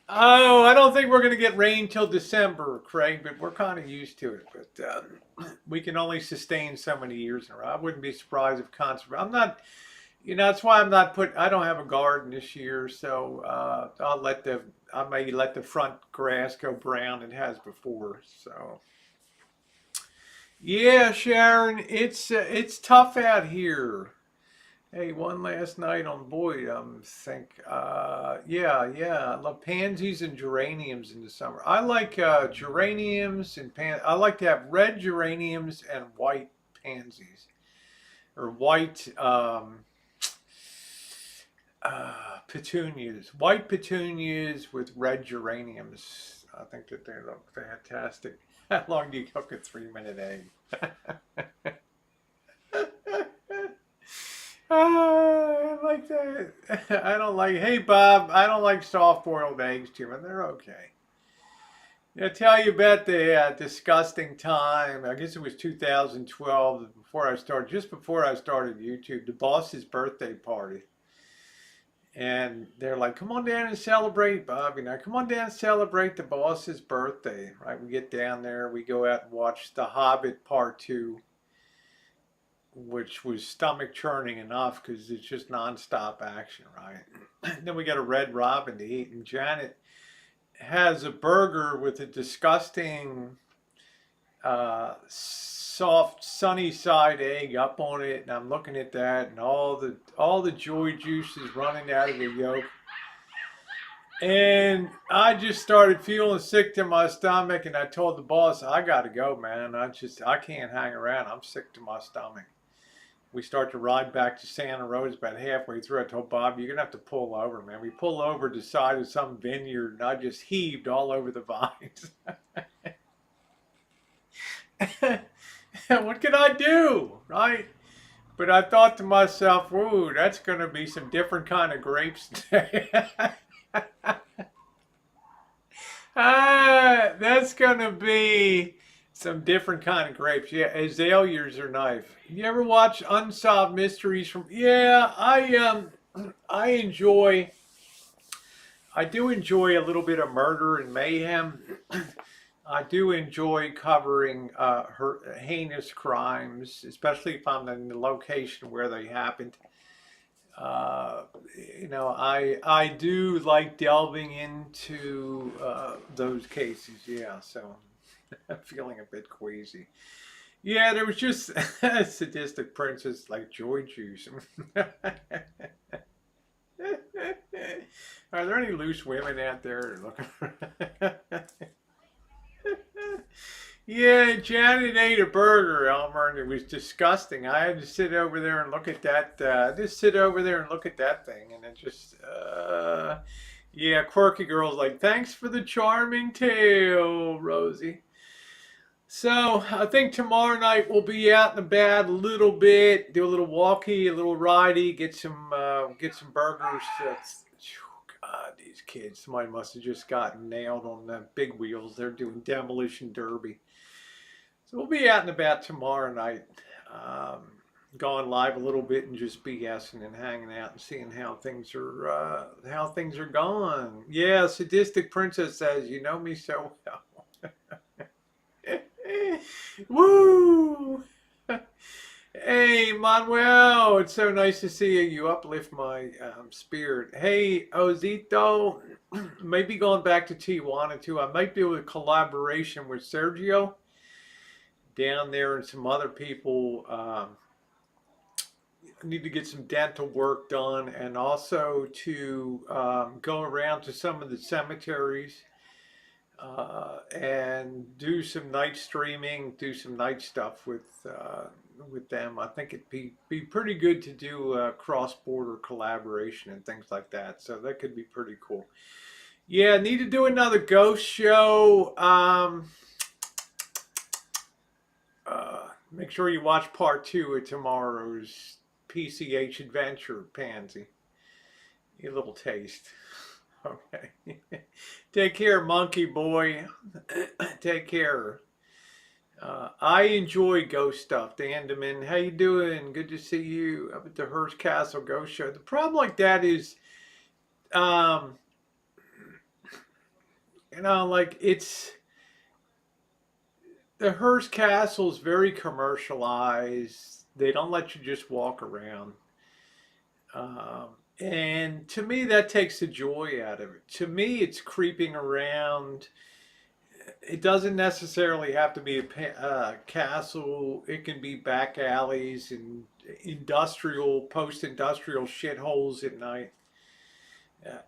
Oh, I don't think we're going to get rain till December, Craig, but we're kind of used to it. But we can only sustain so many years in a row. I wouldn't be surprised if I'm not, that's why I don't have a garden this year, so I may let the front grass go brown. It has before, so. Yeah, Sharon, it's tough out here. Hey, one last night on Boyd, yeah, I love pansies and geraniums in the summer. I like geraniums and I like to have red geraniums and white pansies, or white petunias. White petunias with red geraniums. I think that they look fantastic. How long do you cook a 3-minute egg? I like that. I don't like, hey Bob, I don't like soft boiled eggs too much. They're okay. I'll tell you about the disgusting time. I guess it was 2012 just before I started YouTube, the boss's birthday party. And they're like, come on down and celebrate, Bob. Come on down and celebrate the boss's birthday. Right? We get down there, we go out and watch The Hobbit Part 2. Which was stomach churning enough because it's just nonstop action, right? Then we got a Red Robin to eat, and Janet has a burger with a disgusting soft sunny side egg up on it, and I'm looking at that, and all the joy juice is running out of the yolk. And I just started feeling sick to my stomach, and I told the boss, I gotta go, man. I can't hang around. I'm sick to my stomach. We start to ride back to Santa Rosa. About halfway through, I told Bob, you're going to have to pull over, man. We pull over to the side of some vineyard, and I just heaved all over the vines. What can I do, right? But I thought to myself, whoa, that's going to be some different kind of grapes today. That's going to be some different kind of grapes. Yeah, azaleas are nice. You ever watch Unsolved Mysteries from? Yeah, I do enjoy a little bit of murder and mayhem. I do enjoy covering heinous crimes, especially if I'm in the location where they happened. I do like delving into those cases. Yeah, so I'm feeling a bit queasy. Yeah, there was just a sadistic princess like joy juice. Are there any loose women out there looking for? Yeah, Janet ate a burger, Elmer, and it was disgusting. I had to sit over there and look at that. Just sit over there and look at that thing, and it just, yeah, quirky girl's like, thanks for the charming tale, Rosie. So I think tomorrow night we'll be out and about a little bit, do a little walkie, a little ridey, get some burgers. God, these kids, somebody must have just gotten nailed on the big wheels. They're doing demolition derby. So we'll be out and about tomorrow night, going live a little bit and just BSing and hanging out and seeing how things are going. Yeah, sadistic princess says, "You know me so well." Woo! Hey, Manuel, it's so nice to see you. You uplift my spirit. Hey, Ozito, maybe going back to Tijuana too. I might do a collaboration with Sergio down there and some other people. I need to get some dental work done and also to go around to some of the cemeteries and do some night streaming, do some night stuff with them. I think it'd be pretty good to do a cross-border collaboration and things like that. So that could be pretty cool. Yeah, I need to do another ghost show. Make sure you watch part 2 of tomorrow's PCH adventure, Pansy. A little taste. Okay. Take care, monkey boy. Take care. I enjoy ghost stuff. Dandaman, how you doing? Good to see you up at the Hearst Castle Ghost Show. The problem like that is, like it's the Hearst Castle is very commercialized. They don't let you just walk around. And to me, that takes the joy out of it. To me, it's creeping around. It doesn't necessarily have to be a castle. It can be back alleys and post-industrial shitholes at night.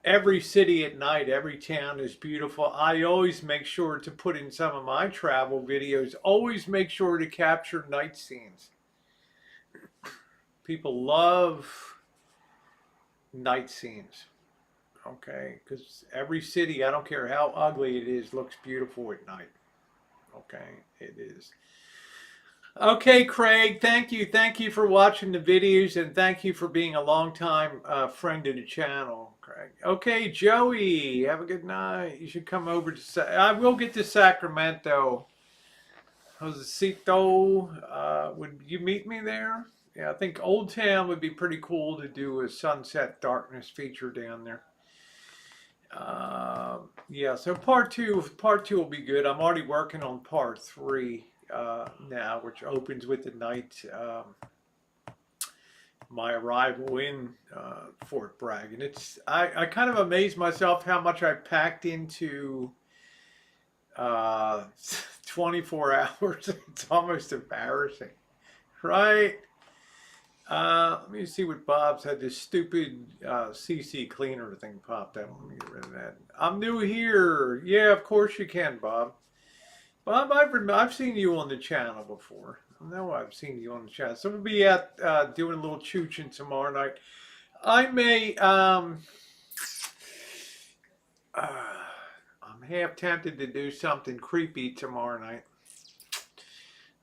Every city at night, every town is beautiful. I always make sure to put in some of my travel videos, always make sure to capture night scenes. People love night scenes, okay? Because every city, I don't care how ugly it is, looks beautiful at night, okay? It is. Okay, Craig, thank you. Thank you for watching the videos and thank you for being a long-time friend of the channel, Craig. Okay, Joey, have a good night. You should come over to, I will get to Sacramento. Josecito, would you meet me there? Yeah, I think Old Town would be pretty cool to do a Sunset Darkness feature down there. Yeah, so part two will be good. I'm already working on part 3 now, which opens with the night, my arrival in Fort Bragg. And I kind of amazed myself how much I packed into 24 hours. It's almost embarrassing, right? Let me see what Bob's had. This stupid CC cleaner thing popped up. Let me get rid of that. I'm new here. Yeah, of course you can, Bob. Bob, I've seen you on the channel before. I know I've seen you on the channel. So we'll be out doing a little chooching tomorrow night. I may, I'm half tempted to do something creepy tomorrow night.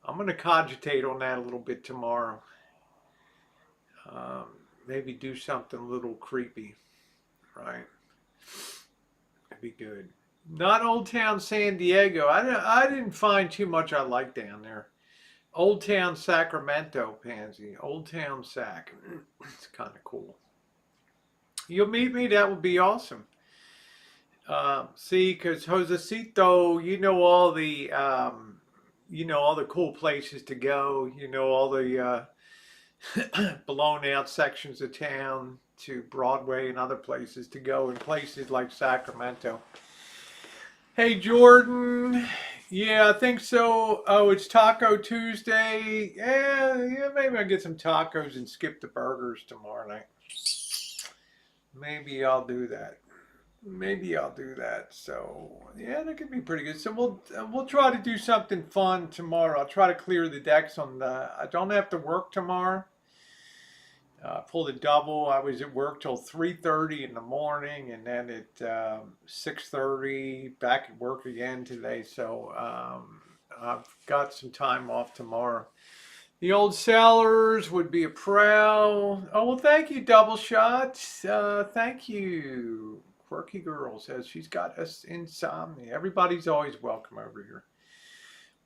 I'm going to cogitate on that a little bit tomorrow. Maybe do something a little creepy, right? That'd be good. Not Old Town San Diego. I didn't find too much I liked down there. Old Town Sacramento, Pansy. Old Town Sac. It's kind of cool. You'll meet me. That would be awesome. See, because Josecito, you know all the cool places to go. You know all the blown out sections of town to Broadway and other places to go in places like Sacramento. Hey, Jordan. Yeah, I think so. Oh, it's Taco Tuesday. Yeah, maybe I'll get some tacos and skip the burgers tomorrow night. Maybe I'll do that. maybe I'll do that. So yeah, that could be pretty good. So we'll try to do something fun tomorrow. I'll try to clear the decks on the. I don't have to work tomorrow. Pulled a double. I was at work till 3:30 in the morning, and then at 6:30 back at work again today. So I've got some time off tomorrow. The old sellers would be a proud. Oh well, thank you, Double Shot. Thank you. Quirky Girl says she's got us insomnia. Everybody's always welcome over here.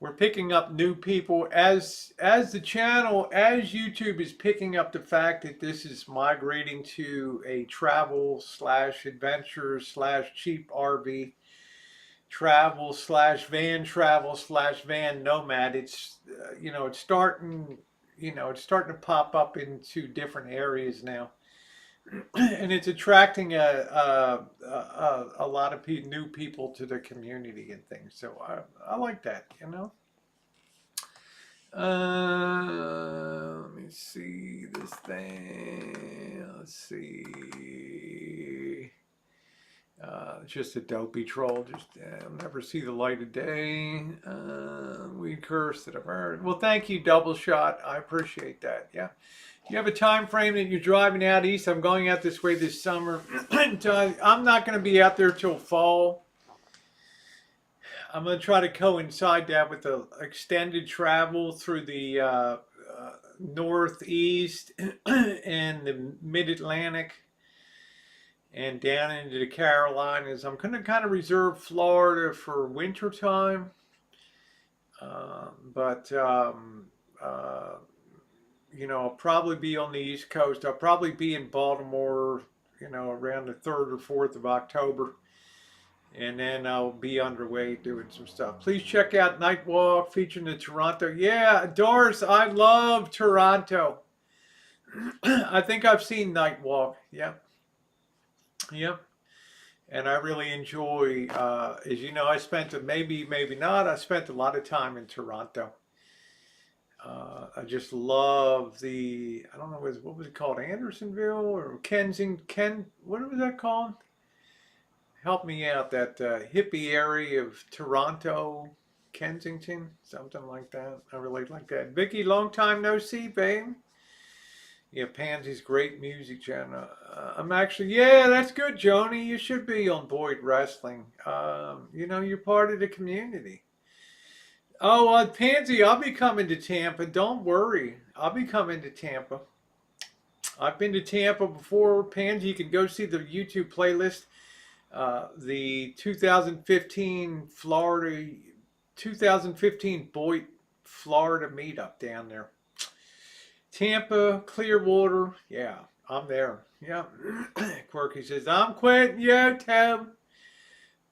We're picking up new people as the channel, as YouTube is picking up the fact that this is migrating to a travel slash adventure slash cheap RV travel slash van nomad. It's it's starting it's starting to pop up into different areas now, and it's attracting a lot of new people to the community and things. So I like that, you know. Let me see this thing. Let's see. Just a dopey troll. Just never see the light of day. We curse that I've heard. Well, thank you, Double Shot. I appreciate that. Yeah. You have a time frame that you're driving out east. I'm going out this way this summer. I'm not going to be out there till fall. I'm going to try to coincide that with the extended travel through the Northeast and the Mid-Atlantic and down into the Carolinas. I'm going to kind of reserve Florida for winter time. I'll probably be on the East Coast. I'll probably be in Baltimore, around the 3rd or 4th of October. And then I'll be underway doing some stuff. Please check out Night Walk featuring the Toronto. Yeah, Doris, I love Toronto. I think I've seen Night Walk. Yeah. Yep. And I really enjoy, as you know, I spent, maybe not, I spent a lot of time in Toronto. I just love I don't know, what was it called? Andersonville or Kensington? What was that called? Help me out, that hippie area of Toronto, Kensington, something like that. I really like that. Vicky, long time no see, babe. Yeah, Pansy's great music channel. I'm actually, yeah, that's good, Joni. You should be on Boyd Wrestling. You're part of the community. Oh, Pansy, I'll be coming to Tampa. Don't worry. I'll be coming to Tampa. I've been to Tampa before. Pansy, you can go see the YouTube playlist. The 2015 Boyd, Florida meetup down there. Tampa, Clearwater, yeah, I'm there. Yeah. Quirky says, I'm quitting YouTube.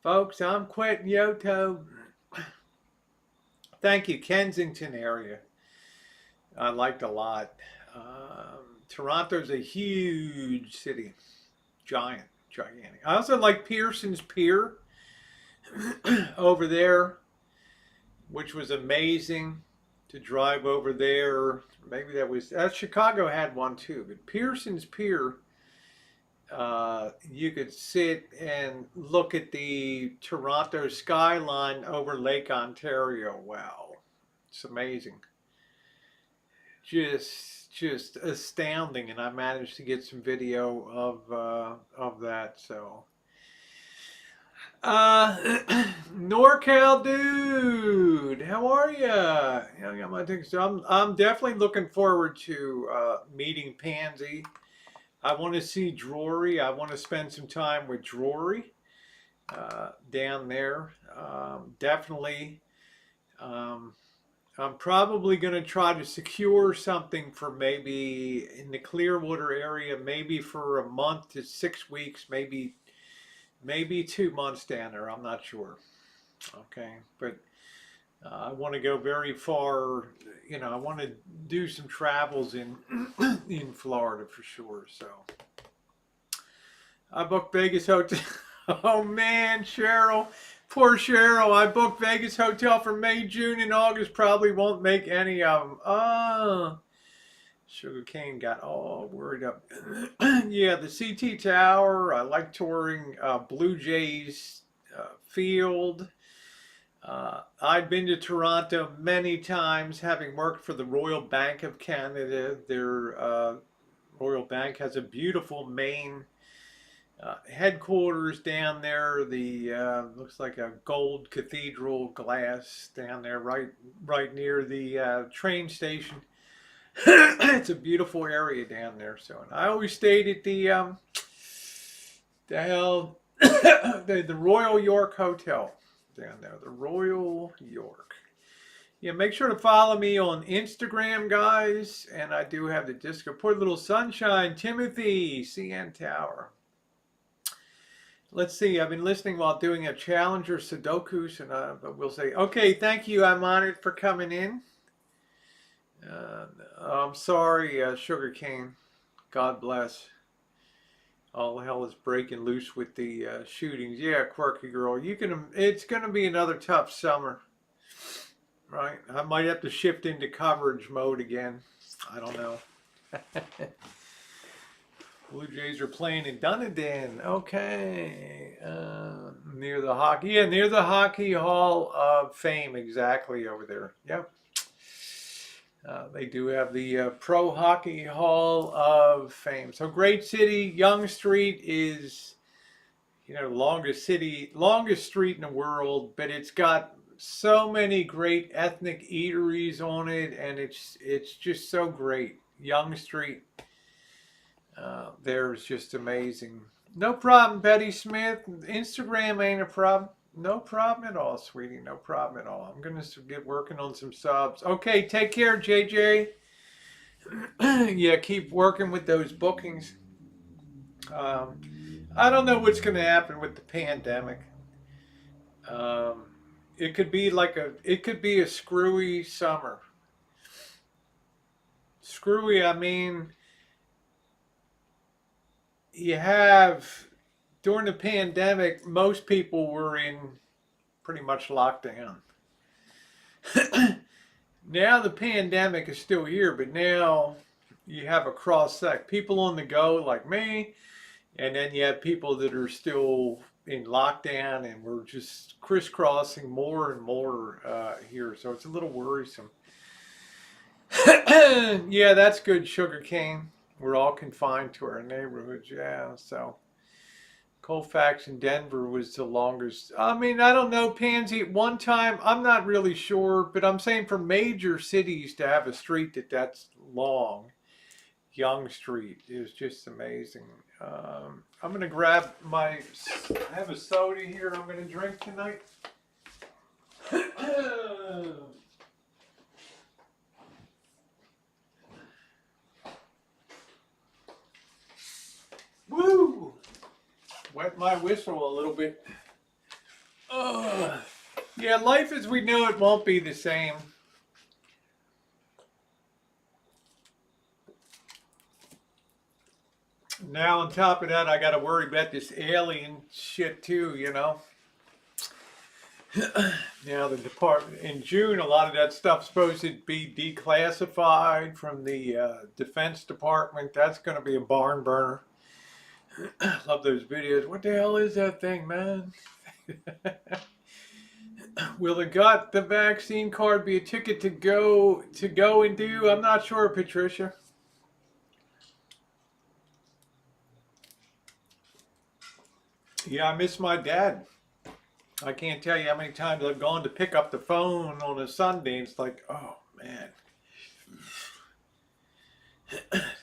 Folks, I'm quitting YouTube. Thank you, Kensington area. I liked a lot. Toronto's a huge city. Gigantic. I also like Pearson's Pier over there, which was amazing to drive over there. Maybe Chicago had one too, but Pearson's Pier, you could sit and look at the Toronto skyline over Lake Ontario. Wow, it's amazing. Just astounding, and I managed to get some video of that. So NorCal dude, how are ya? So I'm definitely looking forward to meeting Pansy. I want to see Drury. I want to spend some time with Drury down there. Definitely. I'm probably going to try to secure something for maybe in the Clearwater area, maybe for a month to 6 weeks, maybe 2 months down there. I'm not sure. Okay, but I want to go very far. I want to do some travels in Florida for sure. So I booked Vegas hotel. Oh man, Cheryl. Poor Cheryl. I booked Vegas hotel for May, June, and August. Probably won't make any of them. Oh, Sugarcane got all worried up. Yeah, the CT Tower. I like touring Blue Jays field. I've been to Toronto many times, having worked for the Royal Bank of Canada. Their Royal Bank has a beautiful main headquarters down there. The looks like a gold cathedral glass down there, right near the train station. It's a beautiful area down there. So, and I always stayed at the hell the Royal York Hotel down there. The Royal York. Yeah, make sure to follow me on Instagram, guys. And I do have the disco. Port Little Sunshine, Timothy, CN Tower. Let's see. I've been listening while doing a Challenger Sudoku, but we'll say, okay, thank you. I'm honored for coming in. I'm sorry, Sugarcane. God bless. All hell is breaking loose with the shootings. Yeah, quirky girl. It's going to be another tough summer, right? I might have to shift into coverage mode again. I don't know. Blue Jays are playing in Dunedin. Okay. Near the hockey. Yeah, near the Hockey Hall of Fame. Exactly over there. Yep. They do have the Pro Hockey Hall of Fame. So great city. Yonge Street is, longest street in the world, but it's got so many great ethnic eateries on it, and it's just so great. Yonge Street. There's just amazing. No problem, Betty Smith. Instagram ain't a problem. No problem at all, sweetie. No problem at all. I'm going to get working on some subs. Okay, take care, JJ. Yeah, keep working with those bookings. I don't know what's going to happen with the pandemic. It could be a screwy summer. Screwy, I mean, during the pandemic, most people were in pretty much lockdown. Now the pandemic is still here, but now you have a cross-section. People on the go like me, and then you have people that are still in lockdown, and we're just crisscrossing more and more here. So it's a little worrisome. Yeah, that's good, Sugarcane. We're all confined to our neighborhoods, yeah, so. Colfax in Denver was the longest. I mean, I don't know, Pansy. At one time, I'm not really sure, but I'm saying for major cities to have a street that's long, Yonge Street is just amazing. I'm going to grab I have a soda here I'm going to drink tonight. Woo! Wet my whistle a little bit. Yeah, life as we know it won't be the same. Now on top of that, I got to worry about this alien shit too, Now the department, in June, a lot of that stuff's supposed to be declassified from the Defense Department. That's going to be a barn burner. Love those videos. What the hell is that thing, man? Will the vaccine card be a ticket to go and do? I'm not sure, Patricia. Yeah, I miss my dad. I can't tell you how many times I've gone to pick up the phone on a Sunday, and it's like, oh man.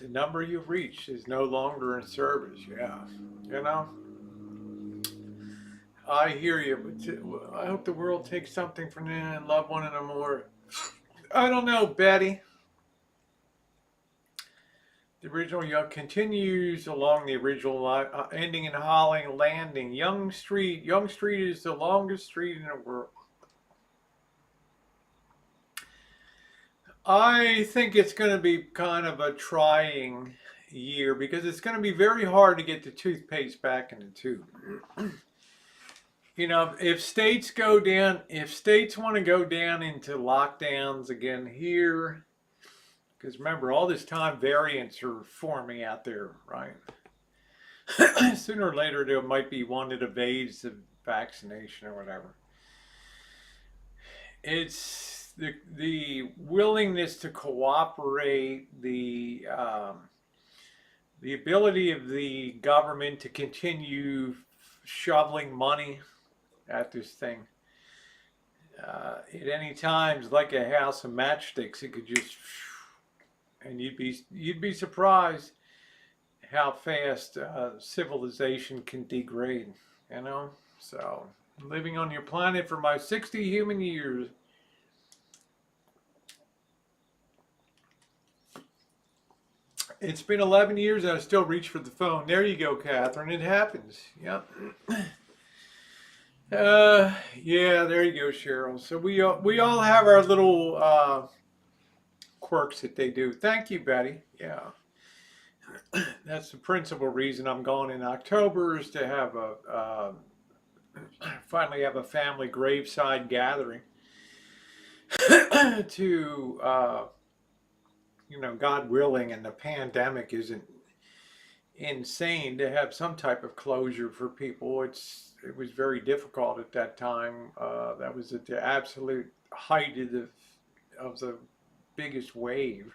The number you've reached is no longer in service. Yeah, I hear you, but I hope the world takes something from them and love one another more. I don't know, Betty. The original continues along the original line, ending in Holling Landing. Yonge Street is the longest street in the world. I think it's going to be kind of a trying year because it's going to be very hard to get the toothpaste back in the tube. If states want to go down into lockdowns again here, Because remember, all this time variants are forming out there, right? Sooner or later, there might be one that evades the vaccination or whatever. It's the willingness to cooperate, the ability of the government to continue shoveling money at this thing. At any times, like a house of matchsticks, it could just, and you'd be surprised how fast civilization can degrade. You know, so living on your planet for my 60 human years. It's been 11 years and I still reach for the phone. There you go, Catherine. It happens. Yep. Yeah, there you go, Cheryl. So we all have our little quirks that they do. Thank you, Betty. Yeah, that's the principal reason I'm going in October is to have finally have a family graveside gathering to God willing, and the pandemic isn't insane, to have some type of closure for people. It was very difficult at that time. That was at the absolute height of the biggest wave,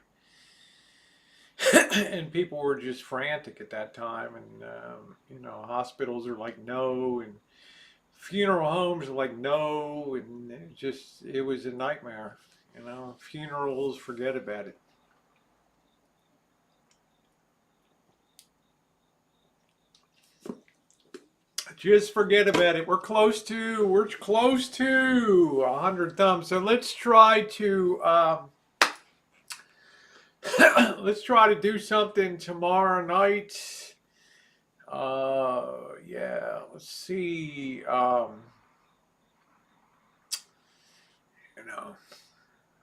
and people were just frantic at that time. And hospitals are like no, and funeral homes are like no, and it was a nightmare. Funerals, forget about it. Just forget about it. We're close to 100 thumbs. So let's try to do something tomorrow night. Yeah, let's see.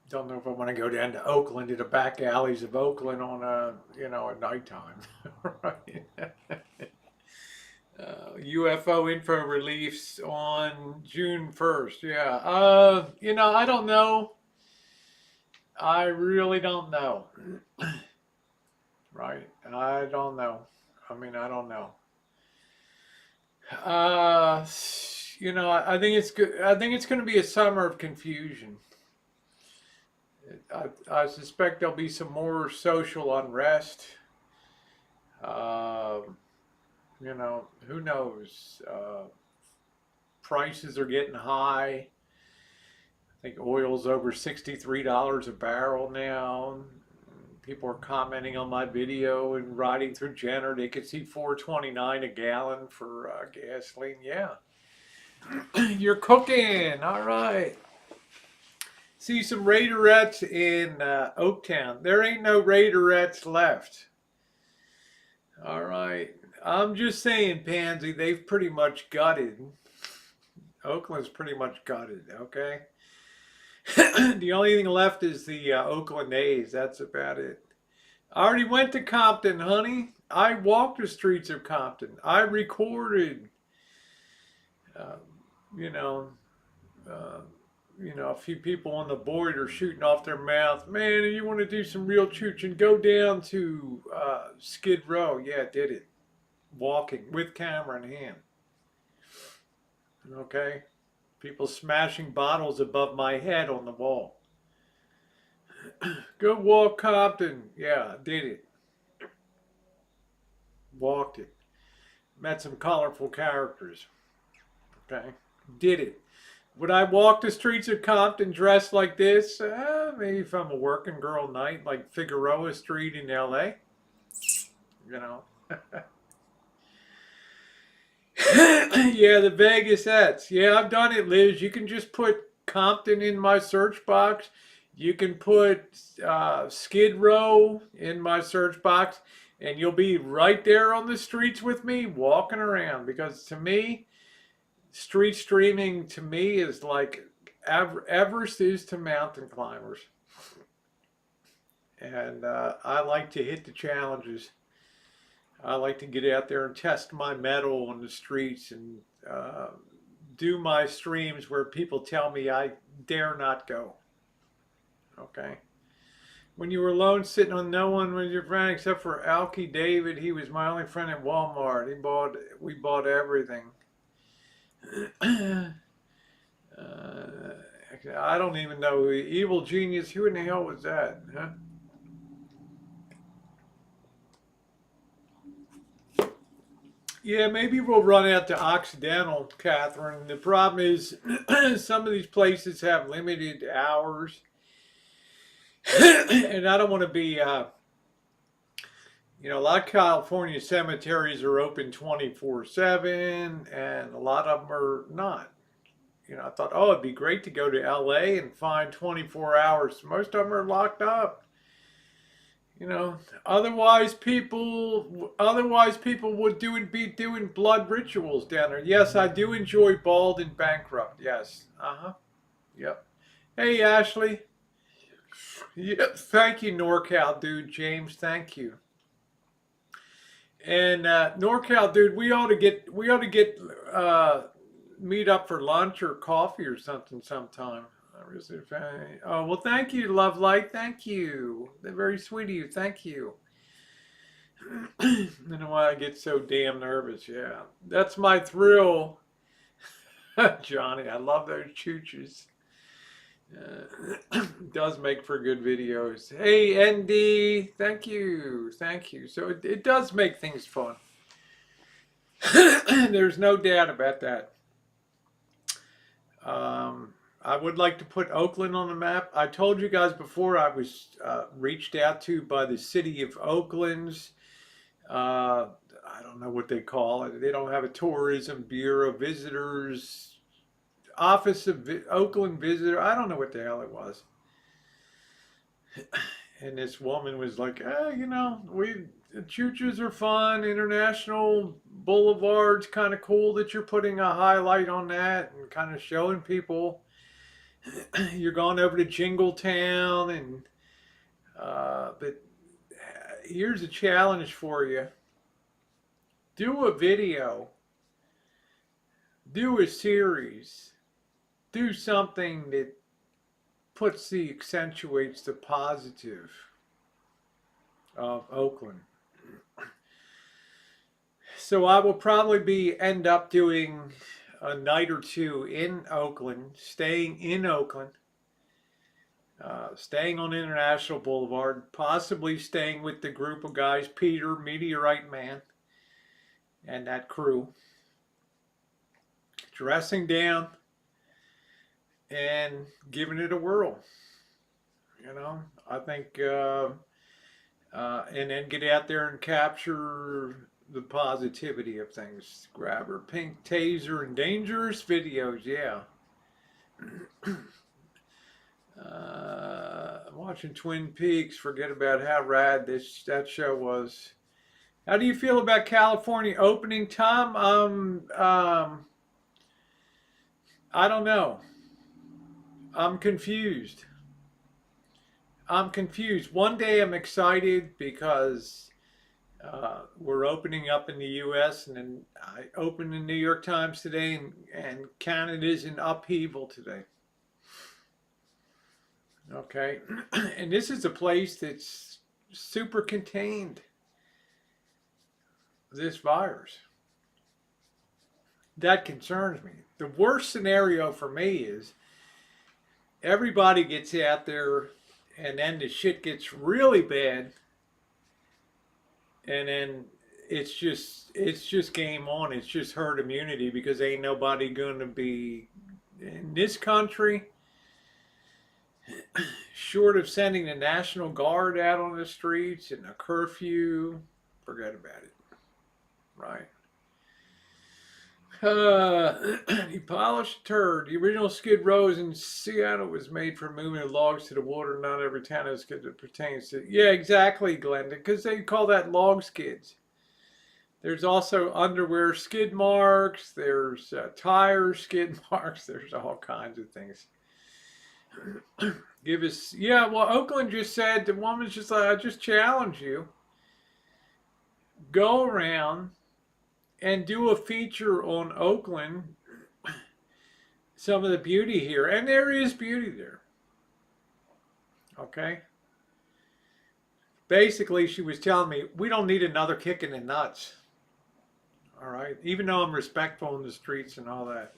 Don't know if I want to go down to Oakland, to the back alleys of Oakland on at nighttime. Right. UFO info release on June 1st. Yeah. I don't know. I really don't know. Right. I don't know. I mean, I don't know. I think it's good. I think it's going to be a summer of confusion. I suspect there'll be some more social unrest. Who knows? Prices are getting high. I think oil's over $63 a barrel now. People are commenting on my video and riding through Jenner. They could see $4.29 a gallon for gasoline. Yeah. You're cooking. All right. See some Raiderettes in Oaktown. There ain't no Raiderettes left. All right. I'm just saying, Pansy, they've pretty much gutted. Oakland's pretty much gutted, okay? The only thing left is the Oakland A's. That's about it. I already went to Compton, honey. I walked the streets of Compton. I recorded, you know, a few people on the border shooting off their mouth. Man, you want to do some real chooching, go down to Skid Row. Yeah, did it. Walking with camera in hand. Okay? People smashing bottles above my head on the wall. Go walk Compton. Yeah, did it. Walked it. Met some colorful characters. Okay? Did it. Would I walk the streets of Compton dressed like this? Maybe if I'm a working girl night, like Figueroa Street in LA. Yeah, the Vegas-ettes. Yeah, I've done it, Liz. You can just put Compton in my search box. You can put Skid Row in my search box, and you'll be right there on the streets with me walking around. Because to me, street streaming to me is like Everest is to mountain climbers. And I like to hit the challenges. I like to get out there and test my mettle on the streets and do my streams where people tell me I dare not go. Okay? When you were alone, sitting on no one was your friend except for Alky David. He was my only friend at Walmart. We bought everything. I don't even know who Evil Genius. Who in the hell was that? Huh? Yeah, maybe we'll run out to Occidental, Catherine. The problem is some of these places have limited hours. And I don't want to be, a lot of California cemeteries are open 24/7, and a lot of them are not. I thought, oh, it'd be great to go to LA and find 24 hours. Most of them are locked up. Otherwise people would be doing blood rituals down there. Yes, I do enjoy Bald and Bankrupt. Yes. Uh-huh. Yep. Hey, Ashley. Yep. Thank you, NorCal dude. James, thank you. And NorCal dude, we ought to get meet up for lunch or coffee or something sometime. Oh, well, thank you, Love Light. Thank you. They're very sweet of you. Thank you. I don't know why I get so damn nervous. Yeah, that's my thrill. Johnny, I love those chooches. Does make for good videos. Hey, ND, thank you. Thank you. So it does make things fun. There's no doubt about that. I would like to put Oakland on the map. I told you guys before I was reached out to by the city of Oakland's, I don't know what they call it. They don't have a tourism bureau, visitors, office of Oakland visitor. I don't know what the hell it was. And this woman was like, choo-choos are fun. International Boulevard's kind of cool that you're putting a highlight on that and kind of showing people you're going over to Jingletown. And but here's a challenge for you. Do a video. Do a series. Do something that accentuates the positive of Oakland. So I will probably end up doing a night or two in Oakland, staying in Oakland, staying on International Boulevard, possibly staying with the group of guys, Peter, Meteorite Man, and that crew, dressing down and giving it a whirl. I think, and then get out there and capture the positivity of things. Grab her pink taser and dangerous videos, yeah. Watching Twin Peaks, forget about how rad that show was. How do you feel about California opening, Tom? I don't know. I'm confused. One day I'm excited because we're opening up in the U.S. and then I opened the New York Times today and Canada's in upheaval today. Okay, and this is a place that's super contained. This virus. That concerns me. The worst scenario for me is everybody gets out there and then the shit gets really bad and then it's just game on. It's just herd immunity because ain't nobody going to be in this country short of sending the National Guard out on the streets and a curfew. Forget about it. Right. He polished turd. The original Skid Rows in Seattle was made for moving the logs to the water. Not every town has skid that pertains to. Yeah, exactly, Glenda. Because they call that log skids. There's also underwear skid marks. There's tire skid marks. There's all kinds of things. Well, Oakland just said, the woman's just like, I just challenge you. Go around and do a feature on Oakland, some of the beauty here. And there is beauty there. Okay? basically she was telling me we don't need another kick in the nuts. All right, even though I'm respectful in the streets and all that.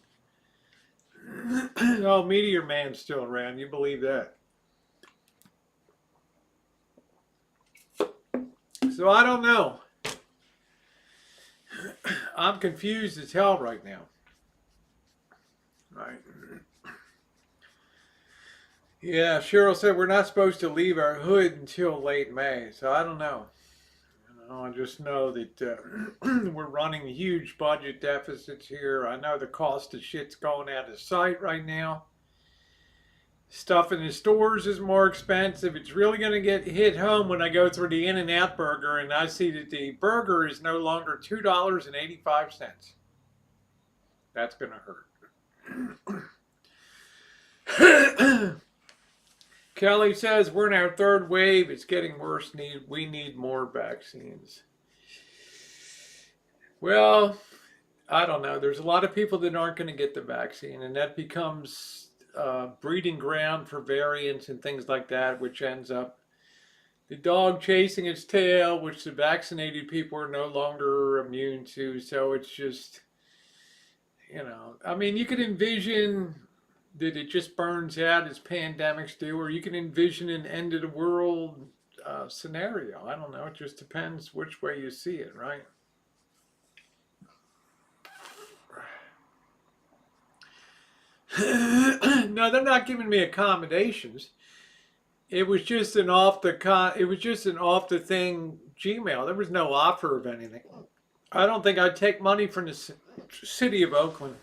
Oh, Meteor Man's still around. You believe that? So I don't know. I'm confused as hell right now. Right. Yeah, Cheryl said we're not supposed to leave our hood until late May. So I don't know. I just know that we're running huge budget deficits here. I know the cost of shit's going out of sight right now. Stuff in the stores is more expensive. It's really going to get hit home when I go through the In-N-Out burger and I see that the burger is no longer $2.85. That's going to hurt. Kelly says we're in our third wave. It's getting worse. We need more vaccines. Well, I don't know. There's a lot of people that aren't going to get the vaccine, and that becomes breeding ground for variants and things like that, which ends up the dog chasing its tail, which the vaccinated people are no longer immune to. So it's just, I mean, you could envision that it just burns out as pandemics do, or you can envision an end of the world scenario. I don't know. It just depends which way you see it, right? No, they're not giving me accommodations. It was just an off the thing Gmail. There was no offer of anything. I don't think I'd take money from the city of Oakland.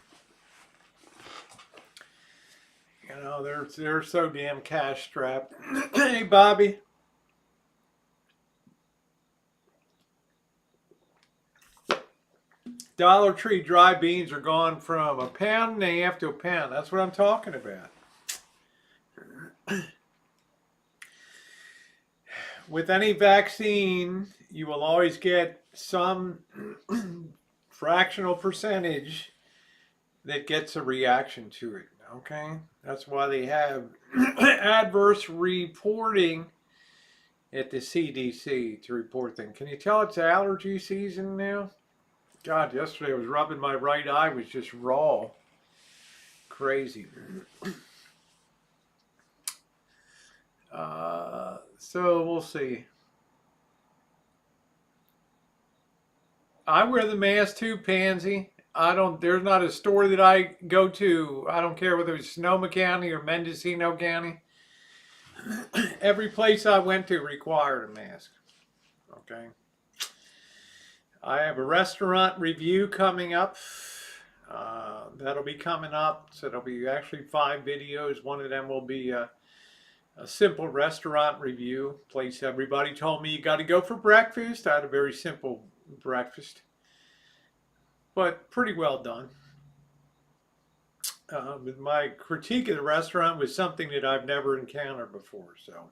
They're so damn cash strapped. Hey, Bobby. Dollar Tree dry beans are gone from £1.50 to £1. That's what I'm talking about. With any vaccine, you will always get some fractional percentage that gets a reaction to it. Okay? That's why they have adverse reporting at the CDC to report things. Can you tell it's allergy season now? God, yesterday I was rubbing my right eye, was just raw. Crazy. So we'll see. I wear the mask too, Pansy. There's not a store that I go to. I don't care whether it's Sonoma County or Mendocino County. Every place I went to required a mask. Okay. I have a restaurant review coming up. That'll be coming up. So there'll be actually 5 videos. One of them will be a simple restaurant review. Place everybody told me you got to go for breakfast. I had a very simple breakfast, but pretty well done. But my critique of the restaurant was something that I've never encountered before. So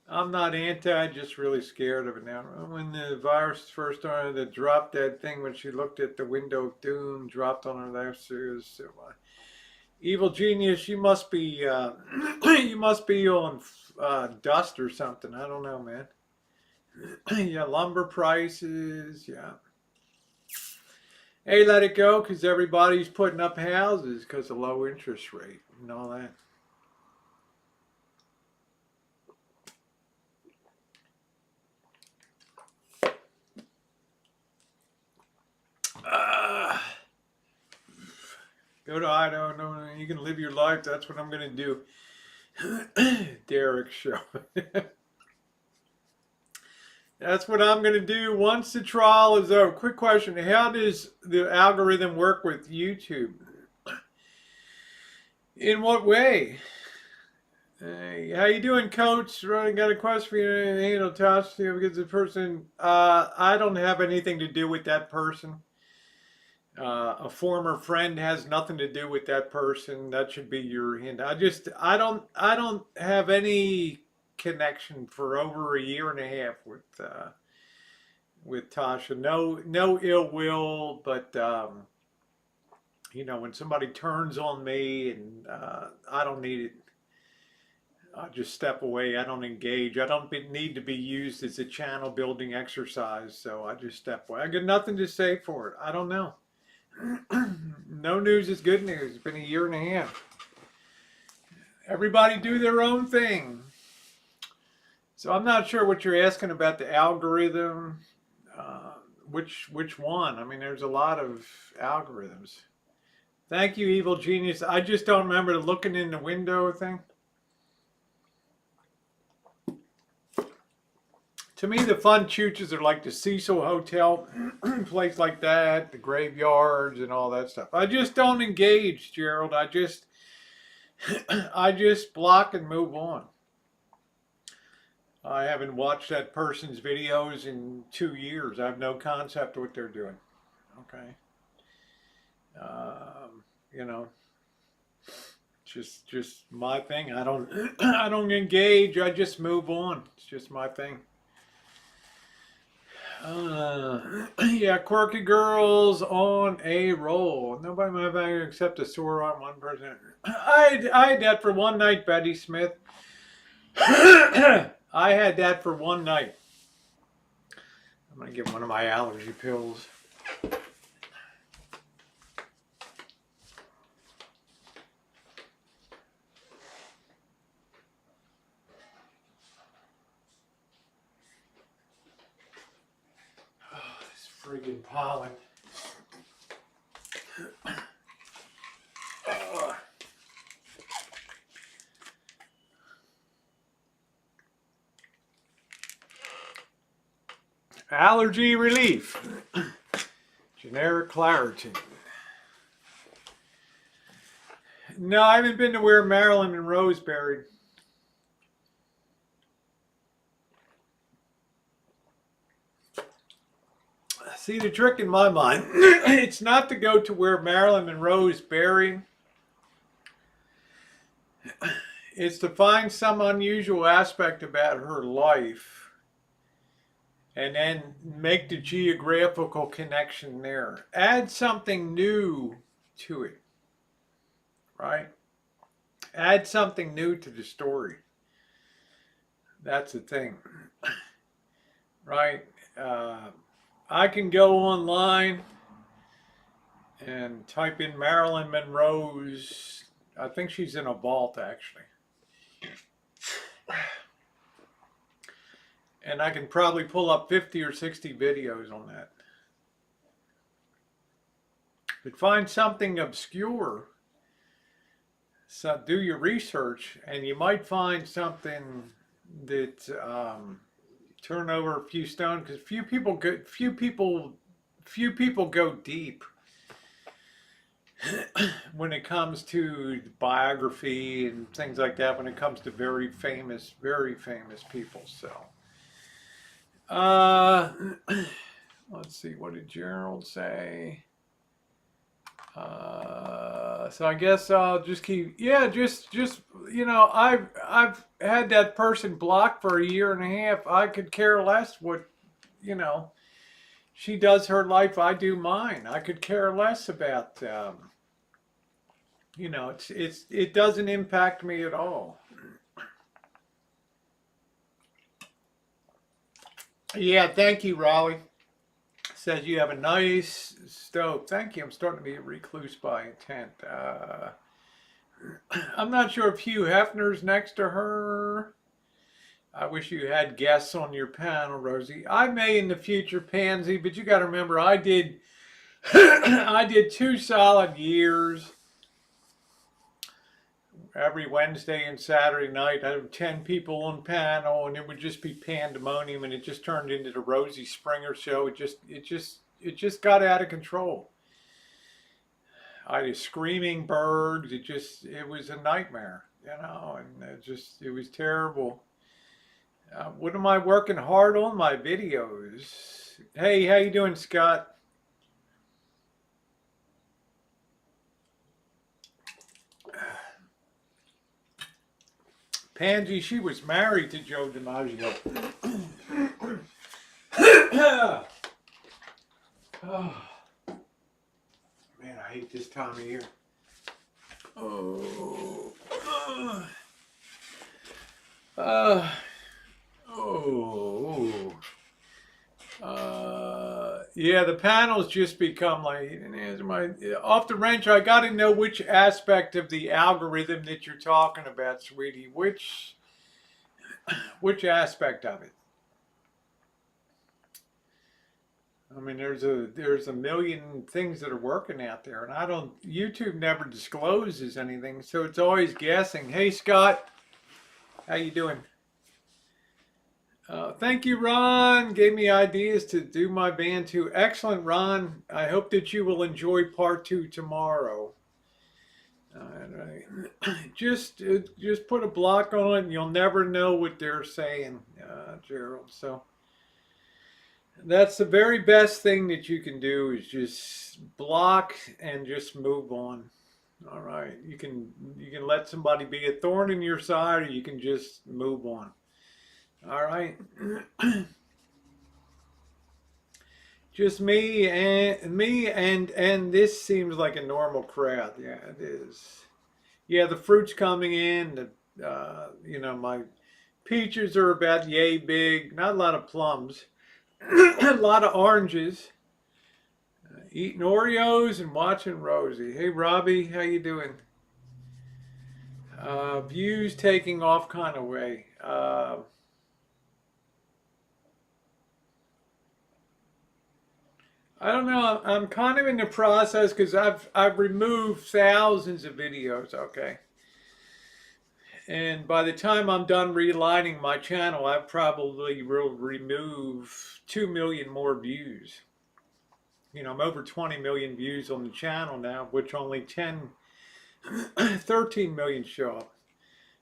I'm not anti, just really scared of it now. When the virus first started, they dropped that thing when she looked at the window of doom, dropped on her left. So, evil genius, you must be you must be on dust or something. I don't know, man. Yeah, lumber prices, yeah. Hey, let it go, because everybody's putting up houses because of low interest rate and all that. Go to Idaho. No, you can live your life. That's what I'm going to do. Derek show. That's what I'm going to do once the trial is over. Quick question. How does the algorithm work with YouTube? In what way? Hey, how you doing, Coach? Got a question for you. Toss because the person, I don't have anything to do with that person. A former friend has nothing to do with that person. That should be your hint. I don't have any connection for over a year and a half with Tasha. No ill will, but when somebody turns on me, and I don't need it. I just step away. I don't engage. I don't need to be used as a channel building exercise. So I just step away. I got nothing to say for it. I don't know. No news is good news. It's been a year and a half. Everybody do their own thing. So I'm not sure what you're asking about the algorithm. Which one? I mean, there's a lot of algorithms. Thank you, Evil Genius. I just don't remember the looking in the window thing. To me, the fun chooches are like the Cecil Hotel, place like that, the graveyards and all that stuff. I just don't engage, Gerald. I just block and move on. I haven't watched that person's videos in 2 years. I have no concept of what they're doing. Okay. You know, just my thing. I don't engage. I just move on. It's just my thing. Yeah, quirky girls on a roll. Nobody might have except a sore on one person. I had that for one night, Betty Smith. I had that for one night. I'm gonna get one of my allergy pills. Friggin' pollen. Allergy relief. Generic Claritin. No, I haven't been to where Marilyn Monroe's buried. See, the trick in my mind, it's not to go to where Marilyn Monroe is buried. It's to find some unusual aspect about her life and then make the geographical connection there. Add something new to it, right? Add something new to the story. That's the thing, right? I can go online and type in Marilyn Monroe's, I think she's in a vault actually. And I can probably pull up 50 or 60 videos on that. But find something obscure. So do your research and you might find something that turn over a few stones, because few people go deep when it comes to biography and things like that, when it comes to very famous people. So let's see, what did Gerald say? So I guess I'll just keep, just you know, I've had that person blocked for a year and a half. I could care less what, you know, she does her life, I do mine. I could care less about, you know, it doesn't impact me at all. Yeah, thank you, Raleigh. Says you have a nice stove. Thank you. I'm starting to be a recluse by intent. I'm not sure if Hugh Hefner's next to her. I wish you had guests on your panel, Rosie. I may in the future, Pansy, but you got to remember, I did 2 solid years. Every Wednesday and Saturday night, I had 10 people on panel, and it would just be pandemonium, and it just turned into the Rosie Springer show. It just got out of control. I had screaming birds. It was a nightmare, you know, and it was terrible. What am I working hard on? My videos. Hey, how you doing, Scott? Pansy, she was married to Joe DiMaggio. Oh, man, I hate this time of year. Oh. Uh, oh, yeah, the panels just become like, off the wrench. I got to know which aspect of the algorithm that you're talking about, sweetie. Which aspect of it? I mean, there's a million things that are working out there, and I don't. YouTube never discloses anything, so it's always guessing. Hey, Scott, how you doing? Thank you, Ron. Gave me ideas to do my band too. Excellent, Ron. I hope that you will enjoy part two tomorrow. All right. Just put a block on it, and you'll never know what they're saying, Gerald. So that's the very best thing that you can do is just block and just move on. All right. You can let somebody be a thorn in your side, or you can just move on. All right. Just me and this seems like a normal crowd. Yeah, it is. Yeah, the fruit's coming in. My peaches are about yay big. Not a lot of plums. A lot of oranges. Eating Oreos and watching Rosie. Hey, Robbie, how you doing? Views taking off kind of way. I don't know. I'm kind of in the process because I've removed thousands of videos. Okay, and by the time I'm done relining my channel, I probably will remove 2 million more views. I'm over 20 million views on the channel now, which only 13 million show up.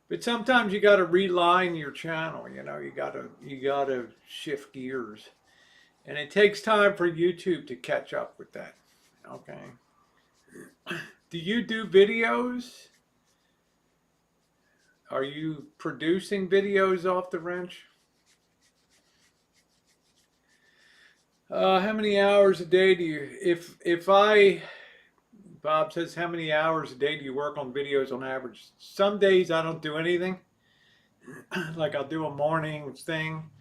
But sometimes you got to reline your channel. You gotta shift gears, and it takes time for YouTube to catch up with that. Okay. Do you do videos? Are you producing videos off the wrench? How many hours a day do you, if I, Bob says, how many hours a day do you work on videos on average? Some days I don't do anything. Like I'll do a morning thing.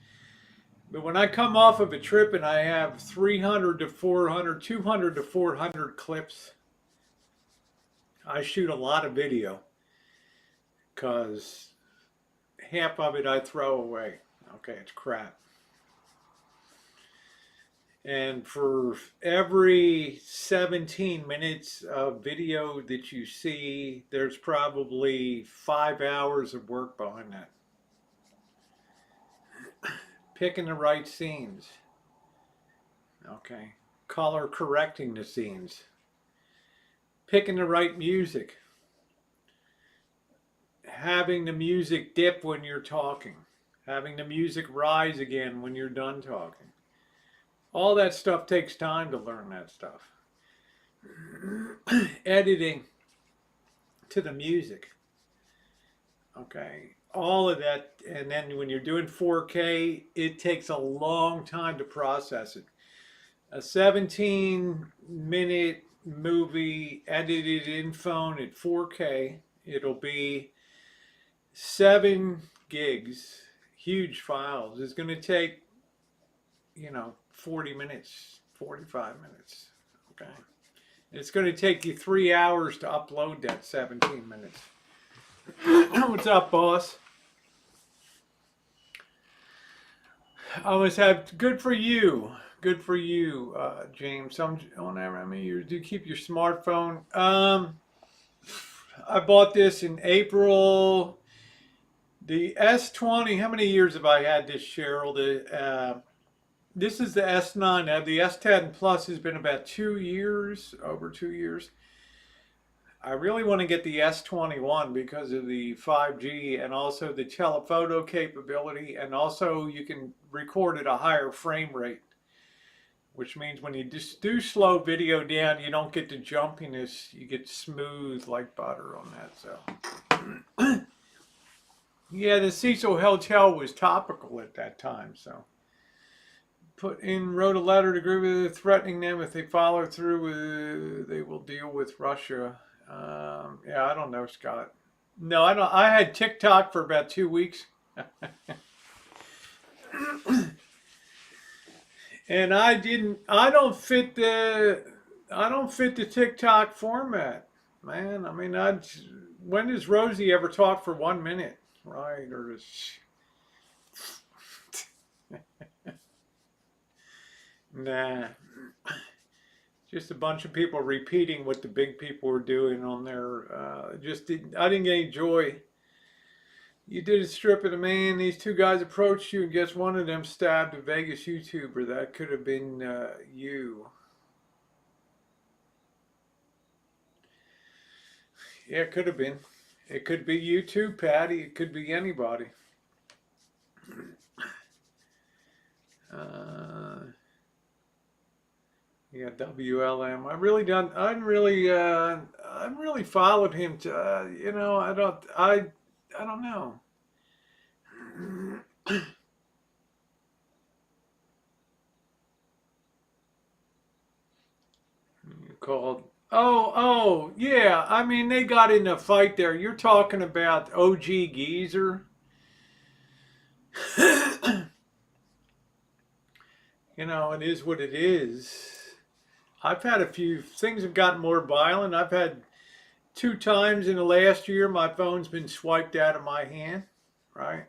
But when I come off of a trip and I have 300 to 400, 200 to 400 clips, I shoot a lot of video because half of it I throw away. Okay, it's crap. And for every 17 minutes of video that you see, there's probably 5 hours of work behind that. Picking the right scenes. Okay. Color correcting the scenes. Picking the right music. Having the music dip when you're talking. Having the music rise again when you're done talking. All that stuff takes time to learn that stuff. Editing to the music. Okay. All of that. And then when you're doing 4K, it takes a long time to process it. A 17-minute movie edited in phone at 4K, it'll be 7 gigs, huge files. It's going to take, 40 minutes, 45 minutes. Okay. It's going to take you 3 hours to upload that 17 minutes. What's up, boss? I must have, good for you. Good for you, James. How many years do you keep your smartphone? I bought this in April. The S20, how many years have I had this, Cheryl? This is the S9. The S10 Plus has been about 2 years, over 2 years. I really want to get the S21 because of the 5G and also the telephoto capability, and also you can record at a higher frame rate, which means when you just do slow video down, you don't get the jumpiness. You get smooth like butter on that. So, yeah, the Cecil Hotel was topical at that time. So, wrote a letter to group threatening them if they follow through, they will deal with Russia. Yeah, I don't know, Scott. No, I don't. I had TikTok for about 2 weeks. And I don't fit the TikTok format, man. I mean, when does Rosie ever talk for 1 minute, right? Or does nah, just a bunch of people repeating what the big people were doing on their. I didn't get any joy. You did a strip of the man. These two guys approached you, and guess one of them stabbed a Vegas YouTuber. That could have been you. Yeah, it could have been. It could be you too, Patty. It could be anybody. Uh, yeah, WLM. I really followed him. I don't know. You called. Yeah. I mean, they got in a fight there. You're talking about OG Geezer. It is what it is. I've had a few things have gotten more violent. I've had 2 times in the last year my phone's been swiped out of my hand. Right.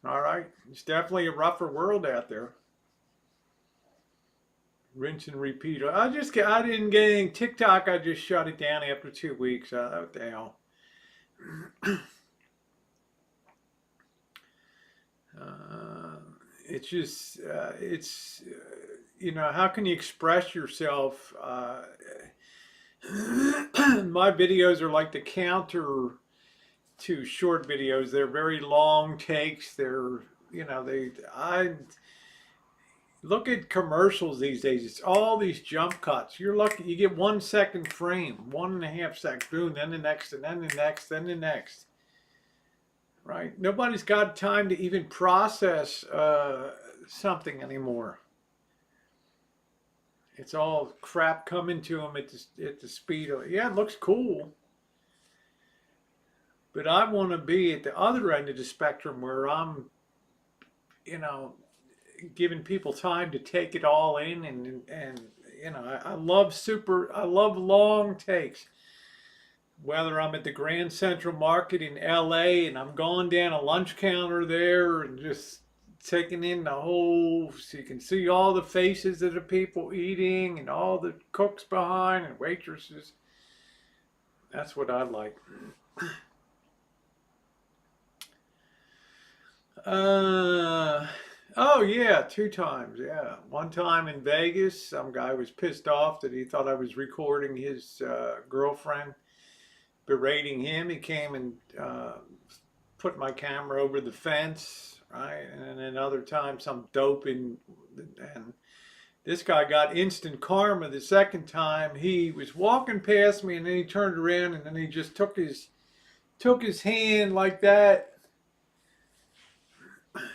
All right. It's definitely a rougher world out there. Rinse and repeat. I didn't get any TikTok. I just shut it down after 2 weeks. What the hell? Uh, it's just, how can you express yourself? My videos are like the counter to short videos. They're very long takes. I look at commercials these days. It's all these jump cuts. You're lucky you get 1 second frame, 1.5 seconds, boom, then the next, and then the next, then the next. Right? Nobody's got time to even process something anymore. It's all crap coming to them at the speed of it. Yeah, it looks cool. But I want to be at the other end of the spectrum where I'm, you know, giving people time to take it all in, and I love long takes. Whether I'm at the Grand Central Market in LA and I'm going down a lunch counter there and just taking in the whole, so you can see all the faces of the people eating and all the cooks behind and waitresses. That's what I like. Uh, oh yeah, 2 times. Yeah, one time in Vegas, some guy was pissed off that he thought I was recording his girlfriend berating him. He came and put my camera over the fence, right? And then another time, some dope and this guy got instant karma. The second time, he was walking past me, and then he turned around, and then he just took his hand like that,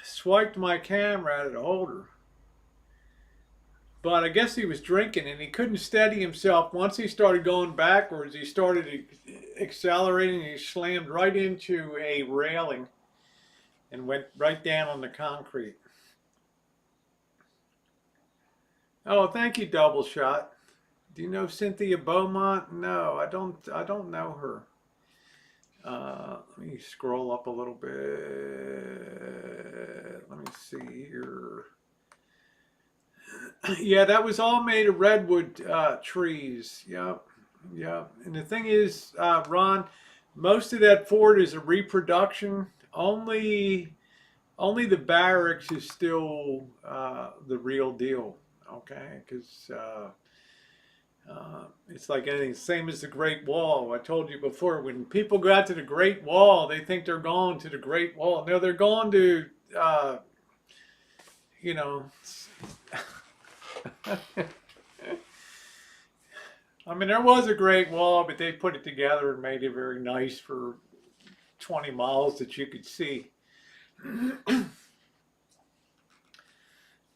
swiped my camera out of the holder. But I guess he was drinking and he couldn't steady himself. Once he started going backwards, he started accelerating and he slammed right into a railing and went right down on the concrete. Oh, thank you, Double Shot. Do you know Cynthia Beaumont? No, I don't know her. Let me scroll up a little bit. Let me see here. Yeah, that was all made of redwood trees. Yep, yep. And the thing is, Ron, most of that fort is a reproduction. Only the barracks is still the real deal. Okay, because it's like anything, same as the Great Wall. I told you before, when people go out to the Great Wall, they think they're going to the Great Wall. No, they're going to, you know. I mean, there was a Great Wall, but they put it together and made it very nice for 20 miles that you could see.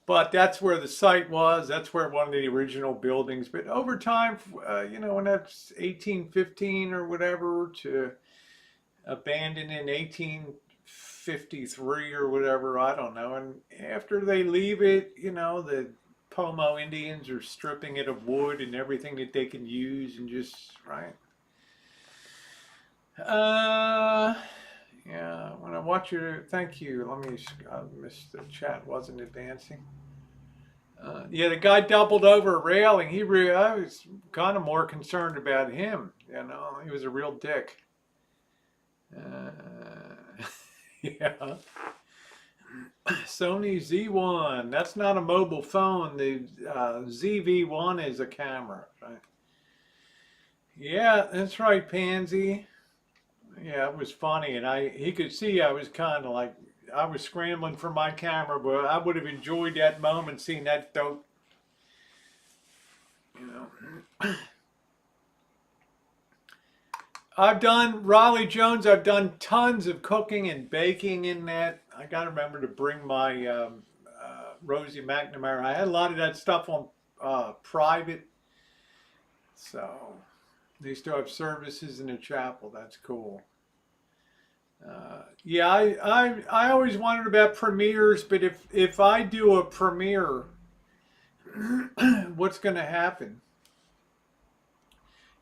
But that's where the site was. That's where one of the original buildings. But over time, when that's 1815 or whatever to abandoned in 1853 or whatever, I don't know. And after they leave it, you know, the Pomo Indians are stripping it of wood and everything that they can use and just, right? Uh, yeah, when I watch your, thank you. Let me, I missed the chat, wasn't advancing. Yeah, the guy doubled over a railing. I was kind of more concerned about him. You know, he was a real dick. Yeah. Sony Z1. That's not a mobile phone. The ZV1 is a camera, right? Yeah, that's right, Pansy. Yeah, it was funny, and he could see I was kind of like I was scrambling for my camera, but I would have enjoyed that moment seeing that dope. You know, I've done Raleigh Jones. I've done tons of cooking and baking in that. I got to remember to bring my Rosie McNamara. I had a lot of that stuff on private, so they still have services in the chapel. That's cool. Yeah, I always wondered about premieres, but if I do a premiere, what's going to happen?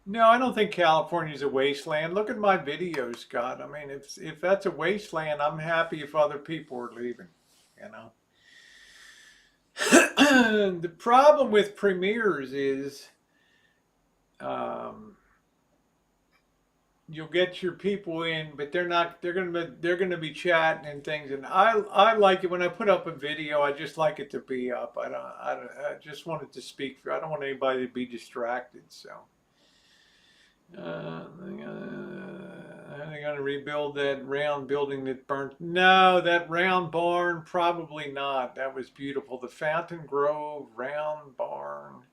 No, I don't think California's a wasteland. Look at my videos, Scott. I mean, if that's a wasteland, I'm happy if other people are leaving, you know. The problem with premieres is you'll get your people in, but they're gonna be chatting and things. And I like it when I put up a video. I just like it to be up. I just want it to speak for. I don't want anybody to be distracted. So. They're going to rebuild that round building that burnt. No, that round barn, probably not. That was beautiful. The Fountain Grove round barn.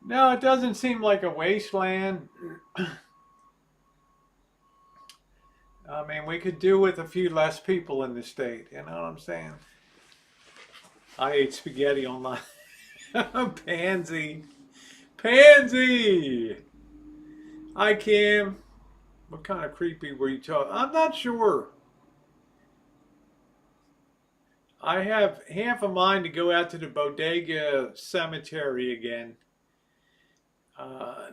No, it doesn't seem like a wasteland. I mean, we could do with a few less people in the state. You know what I'm saying? I ate spaghetti on my Pansy. Pansy! Hi, Kim. What kind of creepy were you talking? I'm not sure. I have half a mind to go out to the Bodega Cemetery again. I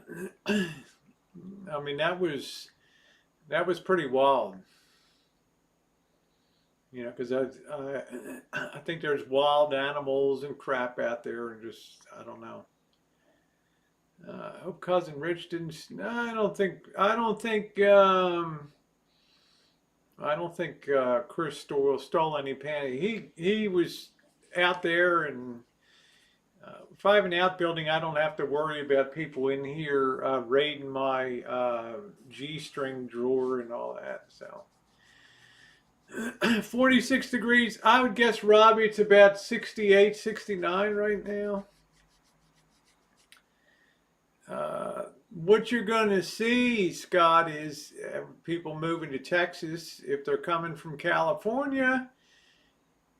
mean, that was pretty wild. You know, because I think there's wild animals and crap out there, and just I don't know. I hope cousin Rich didn't. No, I don't think. Chris stole any panty. He was out there, and if I have an outbuilding, I don't have to worry about people in here raiding my G-string drawer and all that. So 46 degrees. I would guess, Robbie, it's about 68, 69 right now. What you're going to see, Scott, is people moving to Texas. If they're coming from California,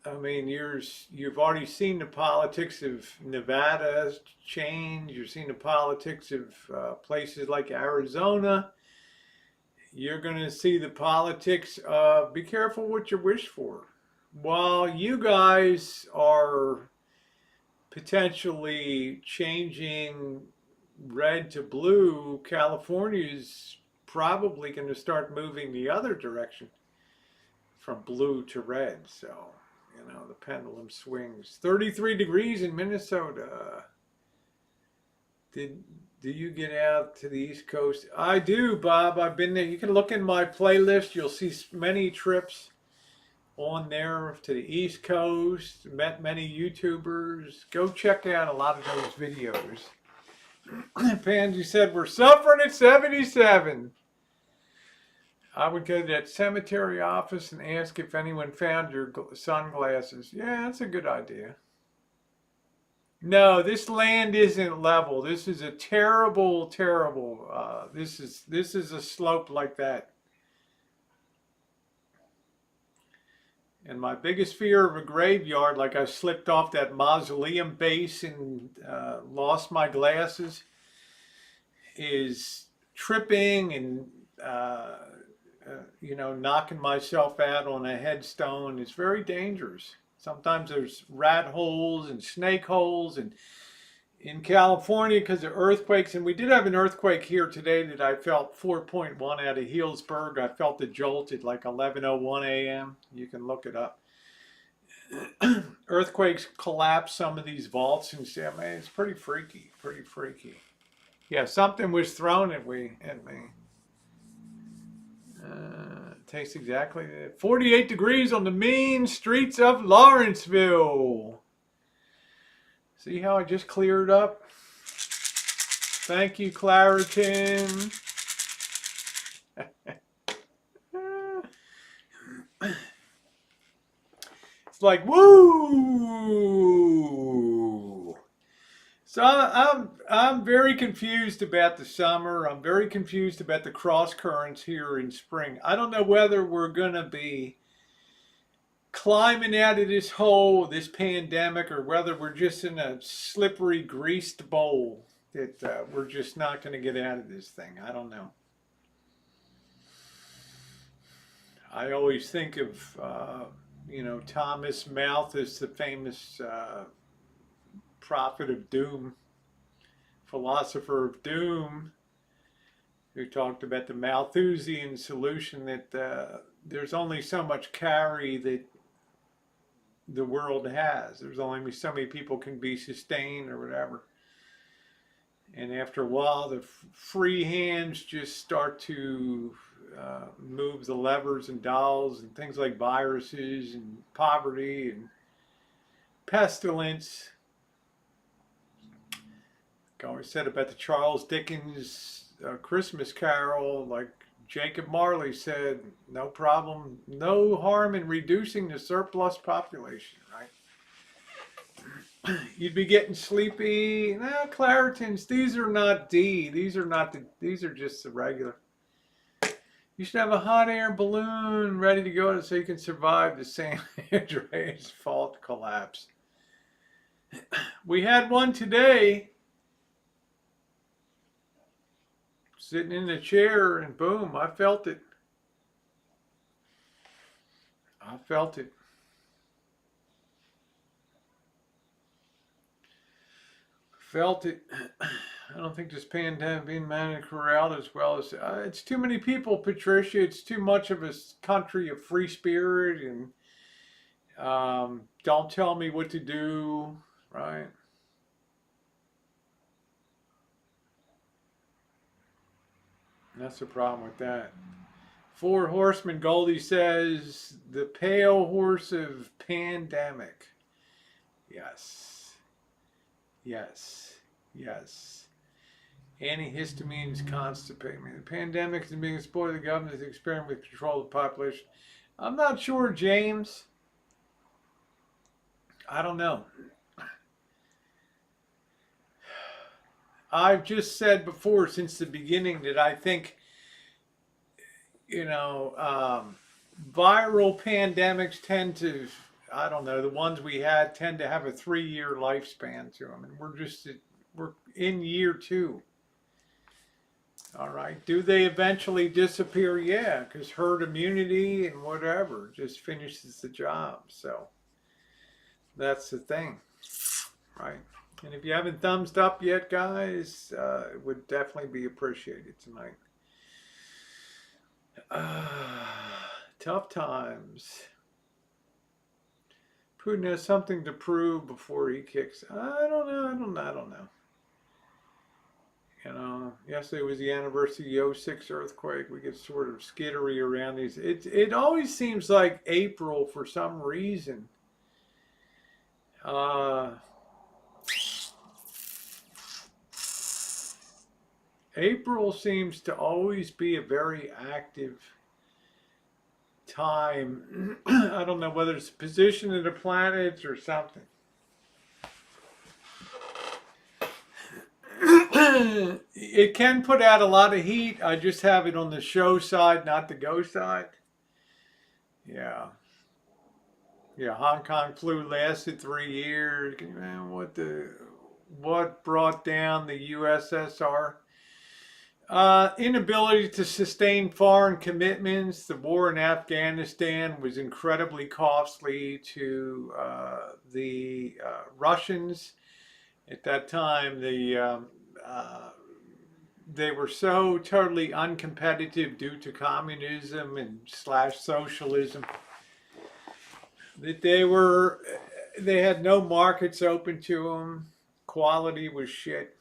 I mean, you've already seen the politics of Nevada change. You've seen the politics of places like Arizona. You're going to see the politics of be careful what you wish for. While you guys are potentially changing red to blue, California's probably going to start moving the other direction from blue to red. So, you know, the pendulum swings. 33 degrees in Minnesota. Do you get out to the East Coast? I do, Bob. I've been there. You can look in my playlist. You'll see many trips on there to the East Coast. Met many YouTubers. Go check out a lot of those videos. Pansy said, we're suffering at 77. I would go to that cemetery office and ask if anyone found your sunglasses. Yeah, that's a good idea. No, this land isn't level. This is a terrible, terrible, this is a slope like that. And my biggest fear of a graveyard, like I slipped off that mausoleum base and lost my glasses, is tripping and you know, knocking myself out on a headstone is very dangerous. Sometimes there's rat holes and snake holes, and in California because of earthquakes. And we did have an earthquake here today that I felt 4.1 out of Healdsburg. I felt the jolt at like 11:01 a.m. You can look it up. Earthquakes collapse some of these vaults and say, man, it's pretty freaky, pretty freaky. Yeah, something was thrown at me. Tastes exactly 48 degrees on the mean streets of Lawrenceville. See how I just cleared up? Thank you, Claritin. It's like, woo! So I'm very confused about the summer. I'm very confused about the cross currents here in spring. I don't know whether we're gonna be climbing out of this hole, this pandemic, or whether we're just in a slippery, greased bowl that we're just not going to get out of this thing. I don't know. I always think of, you know, Thomas Malthus, the famous prophet of doom, philosopher of doom, who talked about the Malthusian solution that there's only so much carry that the world has. There's only so many people can be sustained or whatever. And after a while, the free hands just start to move the levers and dials, and things like viruses and poverty and pestilence. Like I always said about the Charles Dickens Christmas Carol, like Jacob Marley said, no problem, no harm in reducing the surplus population, right? You'd be getting sleepy. No, Claritins, these are not D. These are just the regular. You should have a hot air balloon ready to go so you can survive the San Andreas fault collapse. We had one today. Sitting in the chair and boom, I felt it. I felt it. Felt it. I don't think this pandemic being managed corralled as well as it's too many people, Patricia. It's too much of a country of free spirit and don't tell me what to do, right? That's the problem with that. Four Horsemen Goldie says the pale horse of pandemic. Yes. Yes. Yes. Antihistamines constipate me. The pandemic is being exploited. The government is experimenting with control of the population. I'm not sure, James. I don't know. I've just said before since the beginning that I think, you know, viral pandemics tend to, I don't know, the ones we had tend to have a 3-year lifespan to them. And we're in year 2. All right. Do they eventually disappear? Yeah, because herd immunity and whatever just finishes the job. So that's the thing, right? And if you haven't thumbs up yet, guys, it would definitely be appreciated tonight. Tough times. Putin has something to prove before he kicks. I don't know. You know, yesterday was the anniversary of the 06 earthquake. We get sort of skittery around these. It always seems like April for some reason. April seems to always be a very active time. I don't know whether it's the position of the planets or something. It can put out a lot of heat. I just have it on the show side, not the go side. Yeah. Yeah, Hong Kong flu lasted 3 years. Man, what brought down the USSR? Inability to sustain foreign commitments. The war in Afghanistan was incredibly costly to the Russians. At that time, they were so totally uncompetitive due to communism and slash socialism that they had no markets open to them. Quality was shit.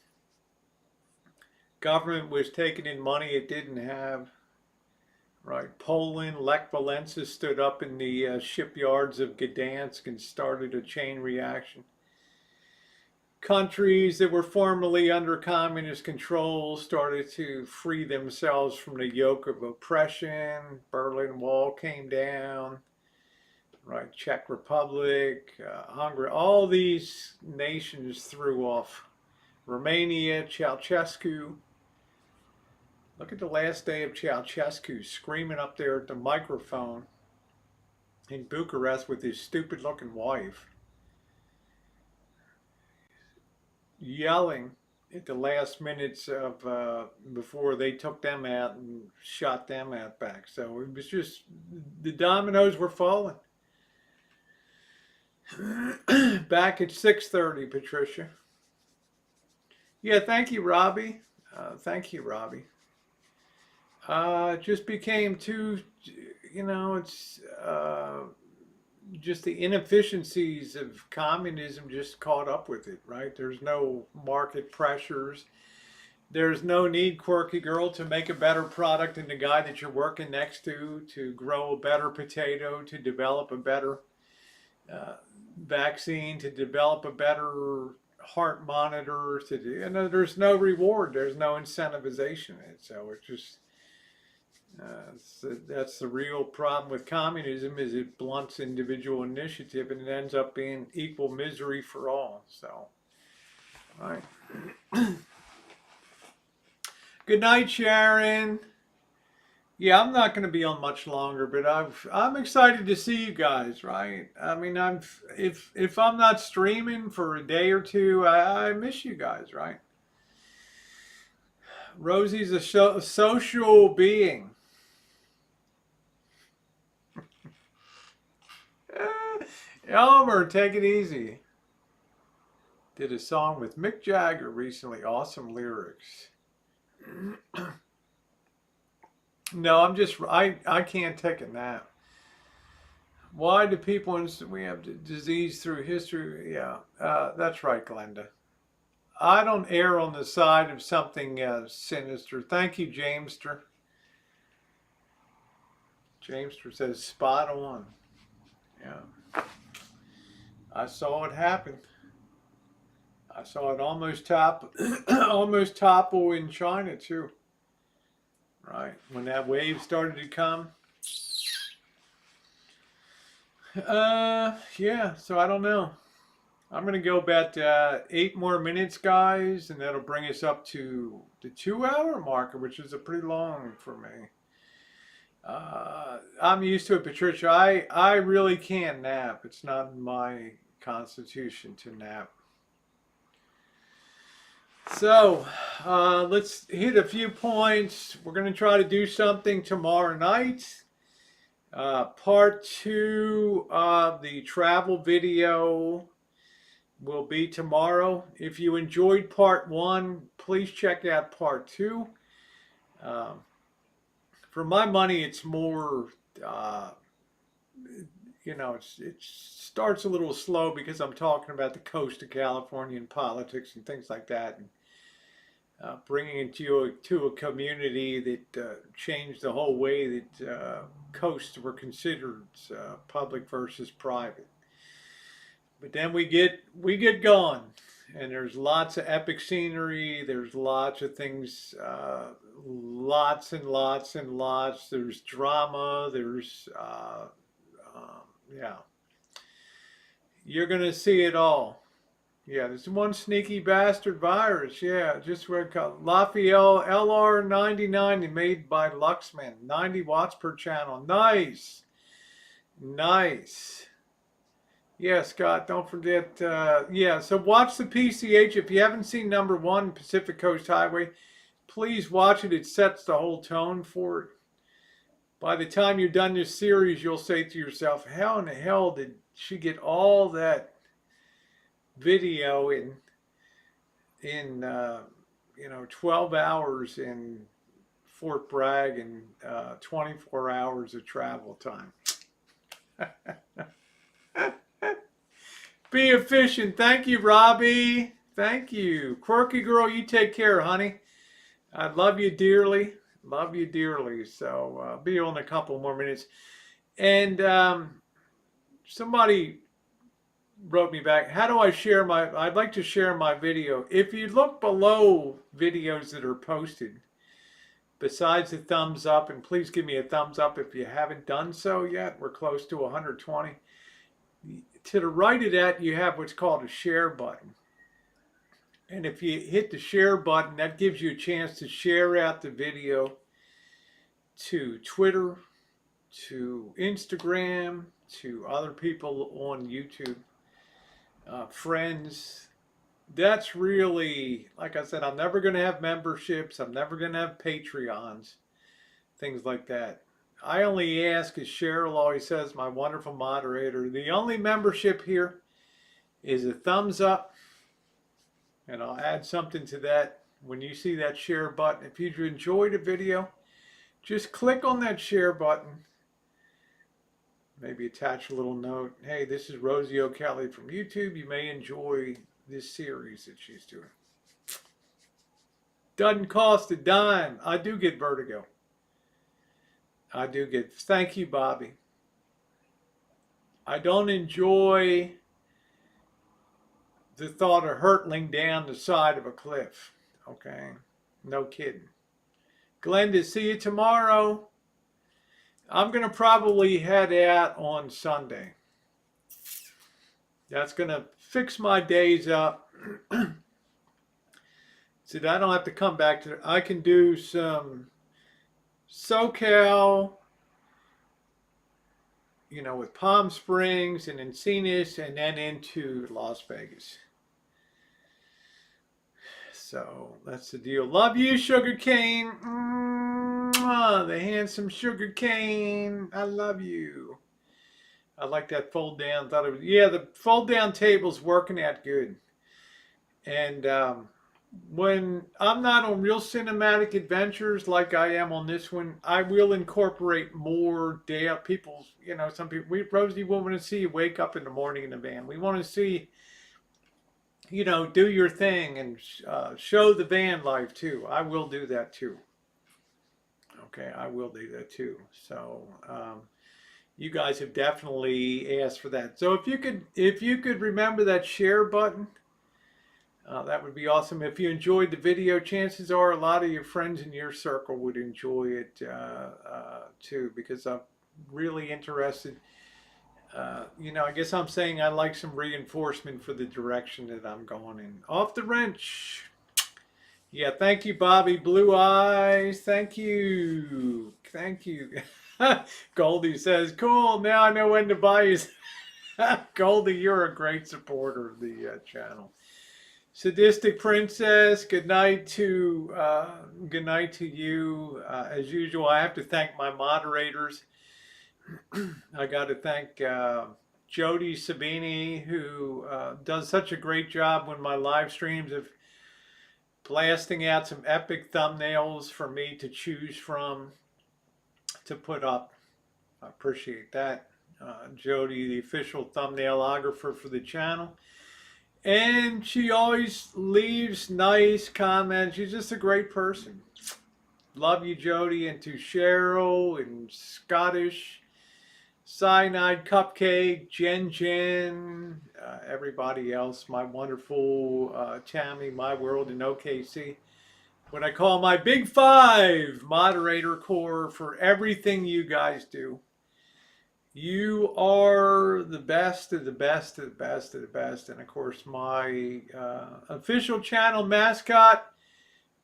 Government was taking in money it didn't have. Right, Poland, Lech Walesa stood up in the shipyards of Gdansk and started a chain reaction. Countries that were formerly under communist control started to free themselves from the yoke of oppression. Berlin Wall came down. Right, Czech Republic, Hungary, all these nations threw off. Romania, Ceausescu. Look at the last day of Ceausescu screaming up there at the microphone in Bucharest with his stupid looking wife. Yelling at the last minutes of before they took them out and shot them out back. So it was just, the dominoes were falling. Back at 6:30, Patricia. Yeah, thank you, Robbie. Thank you, Robbie. Just became too, it's just the inefficiencies of communism just caught up with it, right? There's no market pressures. There's no need, quirky girl, to make a better product than the guy that you're working next to grow a better potato, to develop a better vaccine, to develop a better heart monitor, there's no reward, there's no incentivization in it. So it's just, that's the real problem with communism, is it blunts individual initiative and it ends up being equal misery for all. So, all right. Good night, Sharon. Yeah, I'm not going to be on much longer, but I'm excited to see you guys, right? I mean, if I'm not streaming for a day or two, I miss you guys, right? Rosie's a social being. Elmer, take it easy. Did a song with Mick Jagger recently. Awesome lyrics. No, I can't take a nap. Why do people, we have disease through history? Yeah, that's right, Glenda. I don't err on the side of something sinister. Thank you, Jamester. Jamester says spot on. Yeah. I saw it happen. I saw it almost topple in China too. Right, when that wave started to come. Yeah, so I don't know. I'm going to go about 8 more minutes, guys, and that'll bring us up to the 2-hour marker, which is a pretty long for me. I'm used to it, Patricia. I really can't nap. It's not in my constitution to nap. So, let's hit a few points. We're going to try to do something tomorrow night. Part 2 of the travel video will be tomorrow. If you enjoyed part 1, please check out part 2. For my money, it's more, it starts a little slow because I'm talking about the coast of California and politics and things like that, and bringing it to a community that changed the whole way that coasts were considered, public versus private. But then we get going, and there's lots of epic scenery. There's lots of things, lots and lots and lots. There's drama. There's yeah. You're gonna see it all. Yeah, there's one sneaky bastard virus. Yeah, just what it called Lafayette LR99, made by Luxman. 90 watts per channel. Nice. Nice. Yeah, Scott, don't forget. Yeah, so watch the PCH. If you haven't seen number 1, Pacific Coast Highway, please watch it. It sets the whole tone for it. By the time you're done this series, you'll say to yourself, how in the hell did she get all that video in 12 hours in Fort Bragg and 24 hours of travel time? Be efficient. Thank you, Robbie. Thank you. Quirky girl, you take care, honey. I love you dearly. Love you dearly. So be on a couple more minutes. And somebody wrote me back, how do I share I'd like to share my video. If you look below videos that are posted, besides the thumbs up, and please give me a thumbs up if you haven't done so yet. We're close to 120. To the right of that, you have what's called a share button. And if you hit the share button, that gives you a chance to share out the video to Twitter, to Instagram, to other people on YouTube, friends. That's really, like I said, I'm never going to have memberships. I'm never going to have Patreons, things like that. I only ask, as Cheryl always says, my wonderful moderator, the only membership here is a thumbs up. And I'll add something to that when you see that share button. If you enjoyed the video, just click on that share button. Maybe attach a little note. Hey, this is Rosie O'Kelly from YouTube. You may enjoy this series that she's doing. Doesn't cost a dime. I do get vertigo. I do get, thank you, Bobby. I don't enjoy the thought of hurtling down the side of a cliff. Okay, no kidding. Glenda, see you tomorrow. I'm going to probably head out on Sunday. That's going to fix my days up. So that I don't have to come back to, I can do some SoCal, with Palm Springs and Encinitas, and then into Las Vegas. So that's the deal. Love you, Sugar Cane. The handsome Sugar Cane. I love you. I like that fold down. Thought it was, yeah, the fold down table's working out good. And when I'm not on real cinematic adventures like I am on this one, I will incorporate more people, some people, Rosie, we want to see you wake up in the morning in the van. We want to see, do your thing and show the van life too. I will do that too. Okay, I will do that too. So you guys have definitely asked for that. So if you could remember that share button, that would be awesome. If you enjoyed the video, chances are a lot of your friends in your circle would enjoy it too, because I'm really interested. I guess I'm saying I like some reinforcement for the direction that I'm going in. Off the wrench. Yeah, thank you, Bobby. Blue eyes. Thank you. Thank you. Goldie says, cool, now I know when to buy you. Goldie, you're a great supporter of the channel. Sadistic Princess, good night to you. As usual, I have to thank my moderators. I got to thank Jody Sabini, who does such a great job when my live streams of blasting out some epic thumbnails for me to choose from to put up. I appreciate that. Jody, the official thumbnailographer for the channel. And she always leaves nice comments. She's just a great person. Love you, Jody. And to Cheryl and Scottish, Cyanide Cupcake, Jen, everybody else, my wonderful Tammy, My World in OKC. What I call my Big Five moderator core for everything you guys do. You are the best of the best of the best of the best. And of course, my official channel mascot,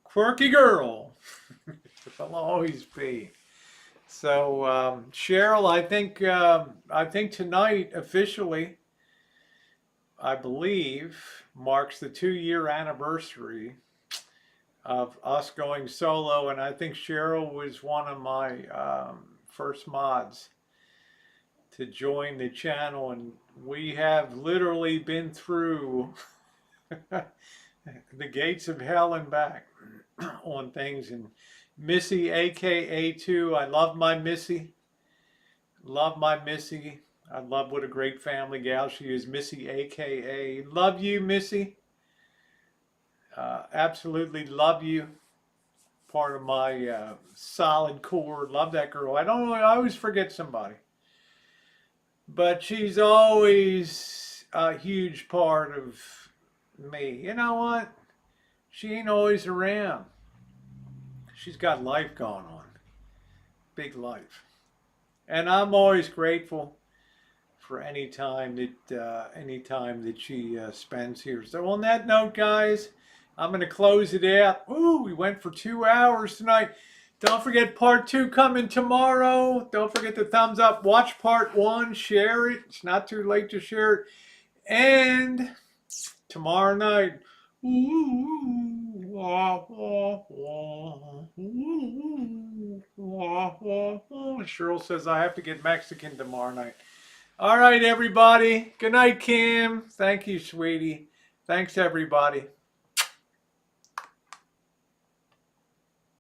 Quirky Girl. Will always be. So Cheryl, I think tonight officially, I believe, marks the 2-year anniversary of us going solo, and I think Cheryl was one of my first mods to join the channel, and we have literally been through the gates of hell and back on things. And Missy, aka 2, I love my Missy. Love my Missy. I love what a great family gal she is. Missy, aka. Love you, Missy. Absolutely love you. Part of my solid core. Love that girl. I don't know, I always forget somebody. But she's always a huge part of me. You know what? She ain't always around. She's got life going on. Big life. And I'm always grateful for any time that she spends here. So on that note, guys, I'm going to close it out. Ooh, we went for 2 hours tonight. Don't forget part 2 coming tomorrow. Don't forget to thumbs up. Watch part 1. Share it. It's not too late to share it. And tomorrow night. Cheryl says I have to get Mexican tomorrow night. All right, everybody. Good night, Kim. Thank you, sweetie. Thanks, everybody.